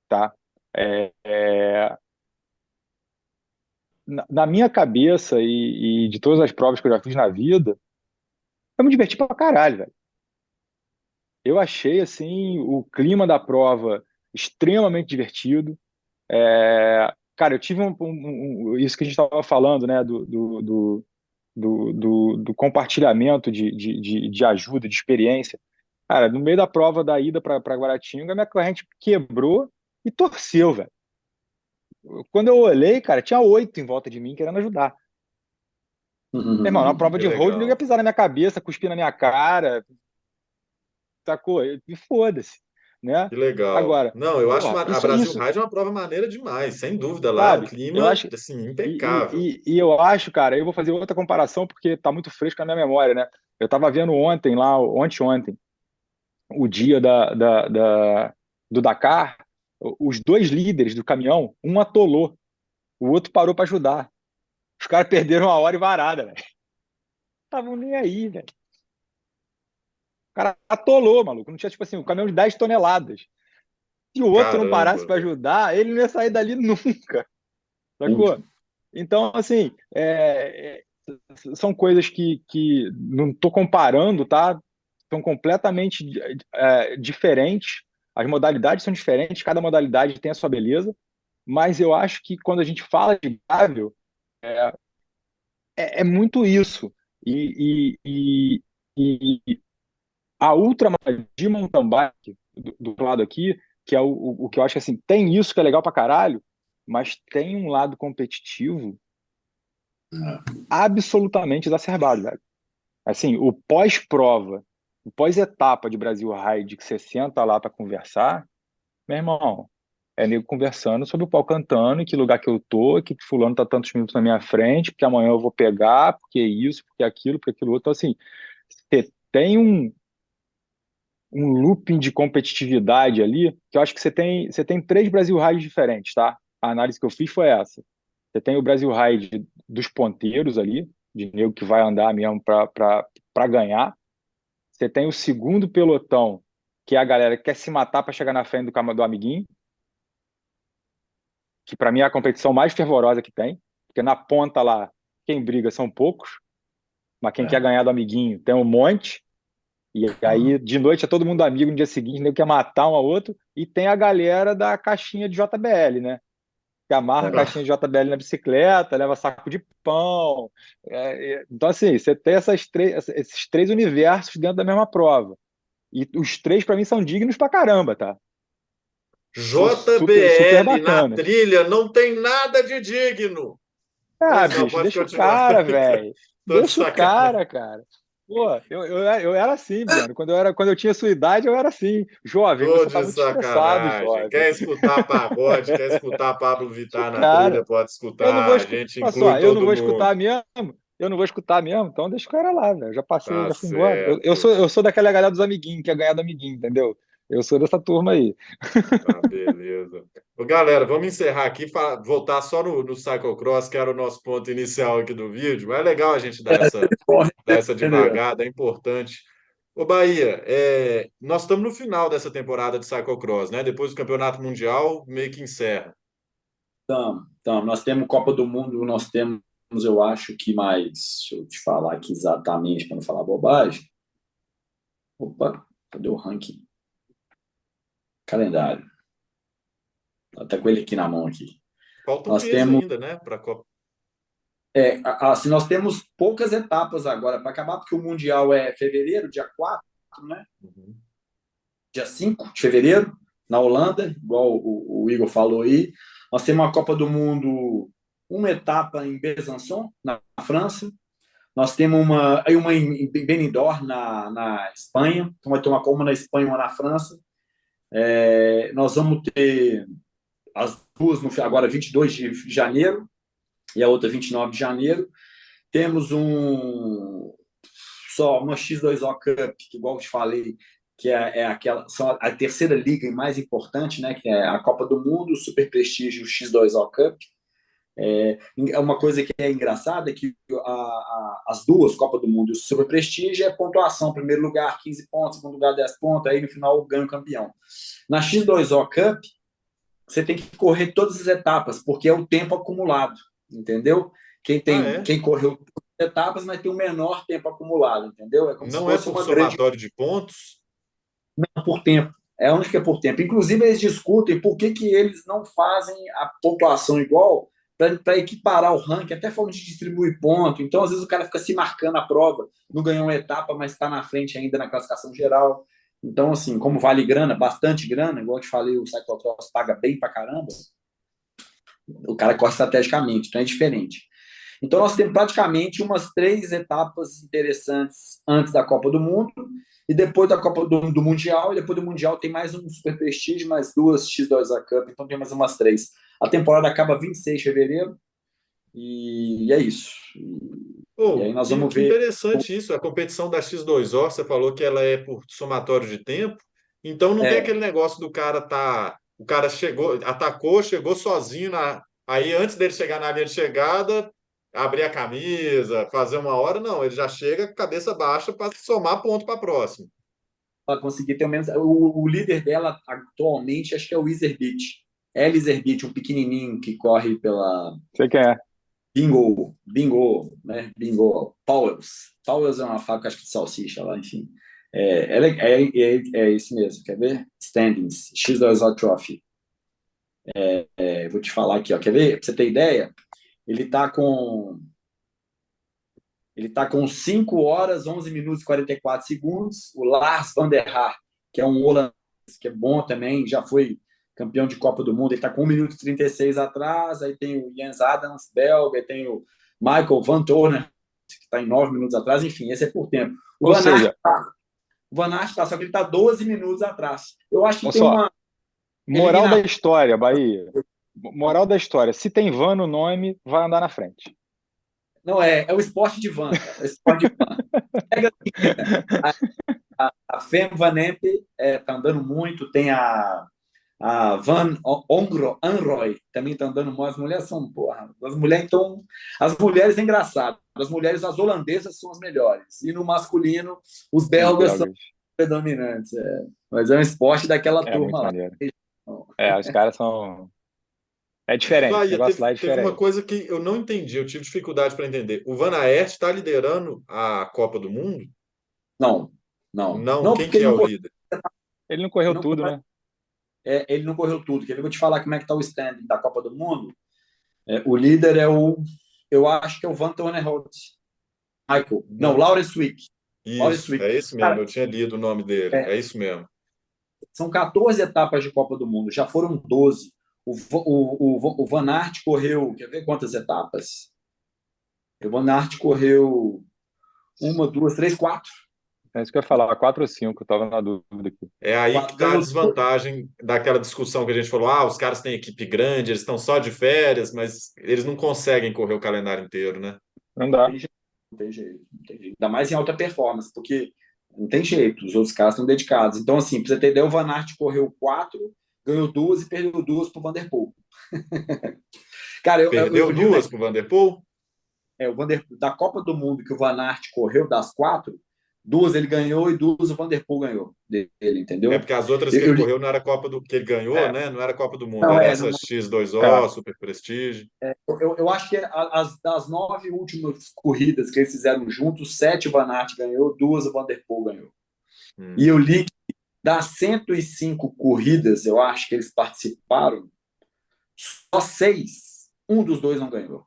tá? É, é, na minha cabeça e de todas as provas que eu já fiz na vida, eu me diverti pra caralho, velho. Eu achei, assim, o clima da prova extremamente divertido. Cara, eu tive isso que a gente estava falando, né, do compartilhamento de ajuda, de experiência. Cara, no meio da prova da ida para Guaratinga, minha corrente quebrou e torceu, velho. Quando eu olhei, cara, tinha 8 em volta de mim querendo ajudar. Meu irmão, na prova Que de road, ninguém ia legal. pisar na minha cabeça, cuspir na minha cara, sacou? E foda-se. né? Que legal. Agora, Não, eu acho porra, a isso, Brasil isso, Ride é uma prova maneira demais, sem dúvida. Lá, o sabe? Eu clima, acho, assim, impecável. e eu acho, cara, eu vou fazer outra comparação porque tá muito fresco na minha memória, né? Eu tava vendo ontem lá, ontem, o dia do Dakar, os dois líderes do caminhão, um atolou, o outro parou para ajudar. Os caras perderam uma hora e varada, velho. Estavam nem aí, velho. O cara atolou, maluco. Não tinha, tipo assim, um caminhão de 10 toneladas. Se o outro não parasse Caramba. para ajudar, ele não ia sair dali nunca, sacou? Então, assim, são coisas que não estou comparando, tá? São completamente diferentes. As modalidades são diferentes, cada modalidade tem a sua beleza, mas eu acho que quando a gente fala de gravel, é muito isso. E a ultra de mountain bike, do lado aqui, que é o que eu acho que assim, tem isso que é legal pra caralho, mas tem um lado competitivo absolutamente exacerbado, velho. Assim, o pós-prova, o pós-etapa de Brasil Ride, que você senta lá para conversar, meu irmão, é nego conversando sobre o pau cantando, em que lugar que eu tô, que fulano tá tantos minutos na minha frente, porque amanhã eu vou pegar, porque isso, porque aquilo outro. Então, assim, você tem um looping de competitividade ali, que eu acho que você tem três Brasil Rides diferentes, tá? A análise que eu fiz foi essa. Você tem o Brasil Ride dos ponteiros ali, de nego que vai andar mesmo para ganhar. Você tem o segundo pelotão, que é a galera que quer se matar para chegar na frente do amiguinho, que para mim é a competição mais fervorosa que tem, porque na ponta lá, quem briga são poucos, mas quem quer ganhar do amiguinho tem um monte, e aí de noite é todo mundo amigo, no dia seguinte nego quer matar um ao outro, e tem a galera da caixinha de JBL, né? Que amarra a caixinha de JBL na bicicleta, leva saco de pão. Então, assim, você tem esses três universos dentro da mesma prova. E os três, para mim, são dignos pra caramba, tá? São super, super JBL na bacanas. trilha não tem nada de digno. Ah, Pois não, bicho, pode deixa o continuar. cara, velho. Tô de Deixa o sacanagem. cara, cara. Pô, eu era assim, Breno. Quando eu tinha sua idade, eu era assim. Jovem, Tô você tá de muito estressado, sacanagem. jovem. Quer escutar pagode, quer escutar Pablo Deixa o Vittar na trilha, cara. pode Eu não vou escutar. A escutar. gente Olha inclui só, eu não todo vou mundo. escutar mesmo. Eu não vou escutar mesmo, então deixa o cara lá, velho. Eu já passei, Tá já fui embora. Eu certo. sou daquela galera dos amiguinhos, que é ganhar do amiguinho, entendeu? Eu sou dessa turma aí. Tá, beleza. Ô, galera, vamos encerrar aqui, voltar só no cyclocross, que era o nosso ponto inicial aqui do vídeo, mas é legal a gente dar essa devagada, é importante. Ô, Bahia, nós estamos no final dessa temporada de cyclocross, né? Depois do Campeonato Mundial, meio que encerra. Então, nós temos Copa do Mundo, nós temos, eu acho que mais, deixa eu te falar aqui exatamente para não falar bobagem. Opa, cadê o ranking? Calendário. Até com ele aqui na mão aqui. Falta um Nós mês temos, ainda, né? Para Copa. assim, nós temos poucas etapas agora para acabar, porque o Mundial é fevereiro, dia 4, né? Uhum. Dia 5 de fevereiro, na Holanda, igual o Igor falou aí. Nós temos a Copa do Mundo, uma etapa em Besançon, na França. Nós temos uma em Benidorm, na Espanha. Então, vai ter uma na Espanha e uma na França. Nós vamos ter as duas agora 22 de janeiro e a outra 29 de janeiro. Temos só uma X2O Cup, que, igual eu te falei, que é aquela, são a terceira liga mais importante, né, que é a Copa do Mundo, o Super Prestígio X2O Cup. Uma coisa que é engraçada é que as duas, Copa do Mundo e o Super Prestígio, é pontuação. Primeiro lugar, 15 pontos, segundo lugar, 10 pontos, aí no final ganha o campeão. Na X2O Cup, você tem que correr todas as etapas, porque é o tempo acumulado, entendeu? Ah, é? Quem correu todas as etapas vai ter o menor tempo acumulado, entendeu? É como se Não é fosse por uma grande somatório de pontos? por tempo. É a única que é por tempo. Inclusive, eles discutem por que eles não fazem a pontuação igual para equiparar o ranking, até forma de distribuir ponto. Então, às vezes, o cara fica se marcando a prova, não ganhou uma etapa, mas está na frente ainda na classificação geral. Então, assim, como vale grana, bastante grana, igual eu te falei, o cyclocross paga bem pra caramba, o cara corre estrategicamente, então é diferente. Então, nós temos praticamente umas 3 etapas interessantes antes da Copa do Mundo, e depois da Copa do Mundial, e depois do Mundial tem mais um Super Prestige, mais 2 X2A Cup, então tem mais umas 3. A temporada acaba 26 de fevereiro, e é isso. E Pô, aí nós vamos que ver. interessante isso. A competição da X2O, você falou que ela é por somatório de tempo, então não tem É, aquele negócio do cara tá. O cara chegou, atacou, chegou sozinho na. Aí antes dele chegar na linha de chegada, abrir a camisa, fazer uma hora, não. Ele já chega cabeça baixa para somar ponto para a próxima. para conseguir ter o menos. O líder dela atualmente, acho que é o Iserbeat. É Iserbeat, um pequenininho que corre pela Sei quem é. Bingo, né? Bingo, Powell's. Powell's é uma fábrica, acho que de salsicha lá, enfim. É isso mesmo, quer ver? Standings, X2O Trophy. Vou te falar aqui, ó, quer ver? Pra você ter ideia, ele tá com ele tá com 5 horas, 11 minutos e 44 segundos. O Lars van der Haar, que é um holandês, que é bom também, já foi campeão de Copa do Mundo, ele está com 1 minuto e 36 atrás. Aí tem o Jens Adams, belga, aí tem o Michael Van Toorne, que está em 9 minutos atrás. Enfim, esse é por tempo. Ou seja, O Van Aert tá, só que ele está 12 minutos atrás. Eu acho que olha tem só, uma moral da eliminação. história, Bahia. Moral da história, se tem van no nome, vai andar na frente. Não, é o esporte de van, cara. É o esporte de van. Pega a Fem Van Emp, tá andando muito, tem a Van Anroy também está andando muito. As mulheres são, porra, as mulheres então, as mulheres é engraçado, as mulheres, as holandesas são as melhores, e no masculino os Os belgas são belgas. predominantes, mas é um esporte daquela É muito turma lá. maneiro. Os caras são. É diferente, esse Bahia, negócio lá é teve uma diferente. coisa que eu não entendi, eu tive dificuldade para entender. O Van Aert está liderando a Copa do Mundo? Não, não, Não, não, quem porque que ele é não o correu, líder? Ele não correu não, tudo, né? ele não correu tudo. Eu vou te falar como é que está o standing da Copa do Mundo. O líder eu acho que é o Van Toornehout, Michael, não, Não. Laurens Wick. Laurens Isso, Wick. é esse mesmo, Cara, eu tinha lido o nome dele, é, é isso mesmo. são 14 etapas de Copa do Mundo, já foram 12. O Van Aert correu, quer ver quantas etapas? O Van Aert correu uma, duas, três, quatro. É isso que eu ia falar, 4 ou 5, tava na dúvida aqui. É aí que está a Ganhou, desvantagem daquela discussão que a gente falou: os caras têm equipe grande, eles estão só de férias, mas eles não conseguem correr o calendário inteiro, né? Não dá. não tem jeito, não tem jeito. Ainda mais em alta performance, porque não tem jeito, os outros caras estão dedicados. Então, assim, para você ter ideia, o Van Aert correu quatro, ganhou duas e perdeu duas para o Van der Poel. Cara, eu Perdeu li o duas para o Van der Poel? Da Copa do Mundo que o Van Aert correu, das quatro, duas ele ganhou e duas o Van der Poel ganhou dele, É entendeu? porque as outras que Eu, ele eu li, correu não era Copa do que ele ganhou, É, né? Não era Copa do Mundo, não, era não, essa X2O, é. Super Prestige. eu acho que das 9 últimas corridas que eles fizeram juntos, 7 o Van Aert ganhou, duas o Van der Poel ganhou. E Hum. eu li que das 105 corridas, eu acho que eles participaram, só 6, um dos dois não ganhou.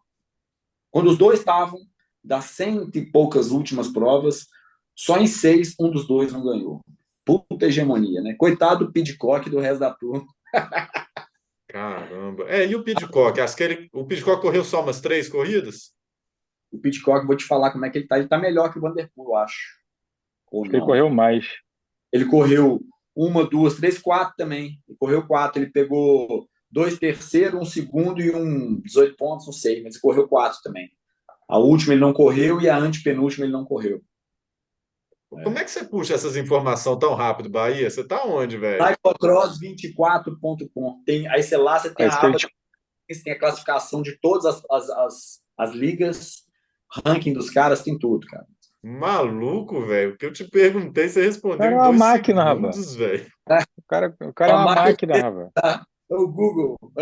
Quando os dois estavam, das 100 e poucas últimas provas, só em 6, um dos dois não ganhou. Puta hegemonia, né? Coitado do Pidcock e do resto da turma. Caramba. E o Pidcock? O Pidcock correu só umas 3 corridas? O Pidcock, vou te falar como é que ele tá. Ele tá melhor que o Vanderpool, eu acho. Ou Acho que ele não. correu mais. Ele correu uma, duas, três, quatro também. Ele correu quatro. Ele pegou 2 terceiros, um segundo e 18 pontos, não sei, mas ele correu quatro também. A última ele não correu e a antepenúltima ele não correu. Como é que você puxa essas informações tão rápido, Bahia? Você tá onde, velho? Cyclocross24.com. Aí lá você tem É a isso que ele aba, te... tem a classificação de todas as ligas, ranking dos caras, tem tudo, cara. Maluco, velho. O que eu te perguntei, você O respondeu cara é em uma dois máquina, rapaz. segundos, velho. O cara é A uma máquina máquina, rapaz. é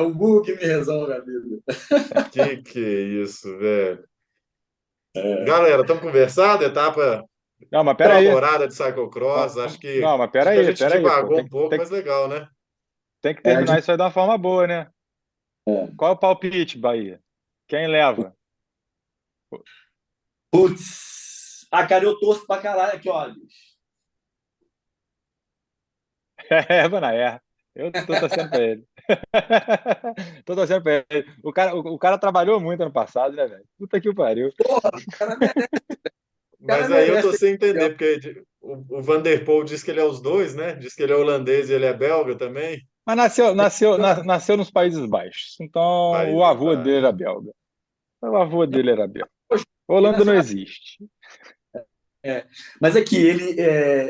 o Google que me resolve a vida. Que é isso, velho? Galera, estamos conversando, etapa Não, mas pera aí. temporada de cyclocross. Não, mas Acho pera que a aí, gente pera aí, pô. divagou um pouco, mas legal, né? Tem que É, terminar isso aí de uma forma boa, né? Qual é o palpite, Bahia? Quem leva? putz. Cara, eu torço pra caralho aqui, olha. Mano, é. Eu tô torcendo pra ele. Tô torcendo pra ele. O cara trabalhou muito ano passado, né, velho? Puta que pariu. Porra, o cara Mas aí eu tô merece ser sem entender, campeão. porque o Van der Poel diz que ele é os dois, né? Diz que ele é holandês e ele é belga também. Mas nasceu nos Países Baixos. Então, o Países avô dele era Baixos. belga. O avô dele era belga. Poxa, e Holanda não nacional- existe. mas é que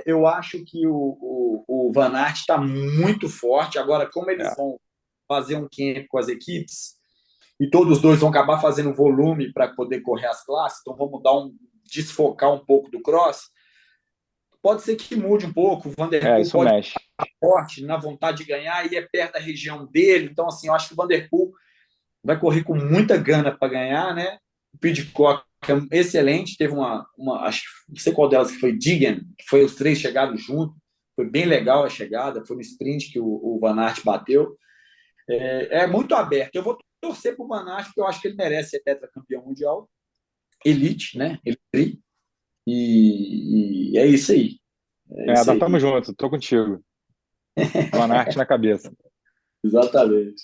eu acho que o Van Aert está muito forte. Agora, como eles É, vão fazer um camp com as equipes, e todos os dois vão acabar fazendo volume para poder correr as classes, então vamos desfocar um pouco do cross. Pode ser que mude um pouco, o Vanderpool isso pode mexe. estar forte na vontade de ganhar e é perto da região dele, então assim, eu acho que o Vanderpool vai correr com muita gana para ganhar, né? O Pidcock é excelente, teve acho, não sei qual delas que foi, Digan, que foi os três chegaram junto, foi bem legal a chegada, foi no sprint que o Van Aert bateu. É muito aberto. Eu vou torcer para o Van Aert, porque eu acho que ele merece ser tetracampeão mundial, elite, né? Elite, e é isso aí. É isso Nós aí. tamo junto, tô contigo. Van Aert na cabeça. Exatamente.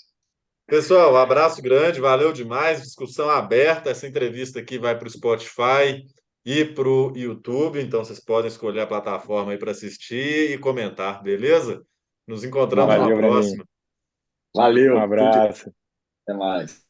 Pessoal, um abraço grande, valeu demais. Discussão aberta. Essa entrevista aqui vai para o Spotify e para o YouTube, então vocês podem escolher a plataforma aí para assistir e comentar, beleza? Nos encontramos Vamos lá. numa Valeu, Breninho. próxima. Um Valeu. Tudo de bom. abraço. Até mais.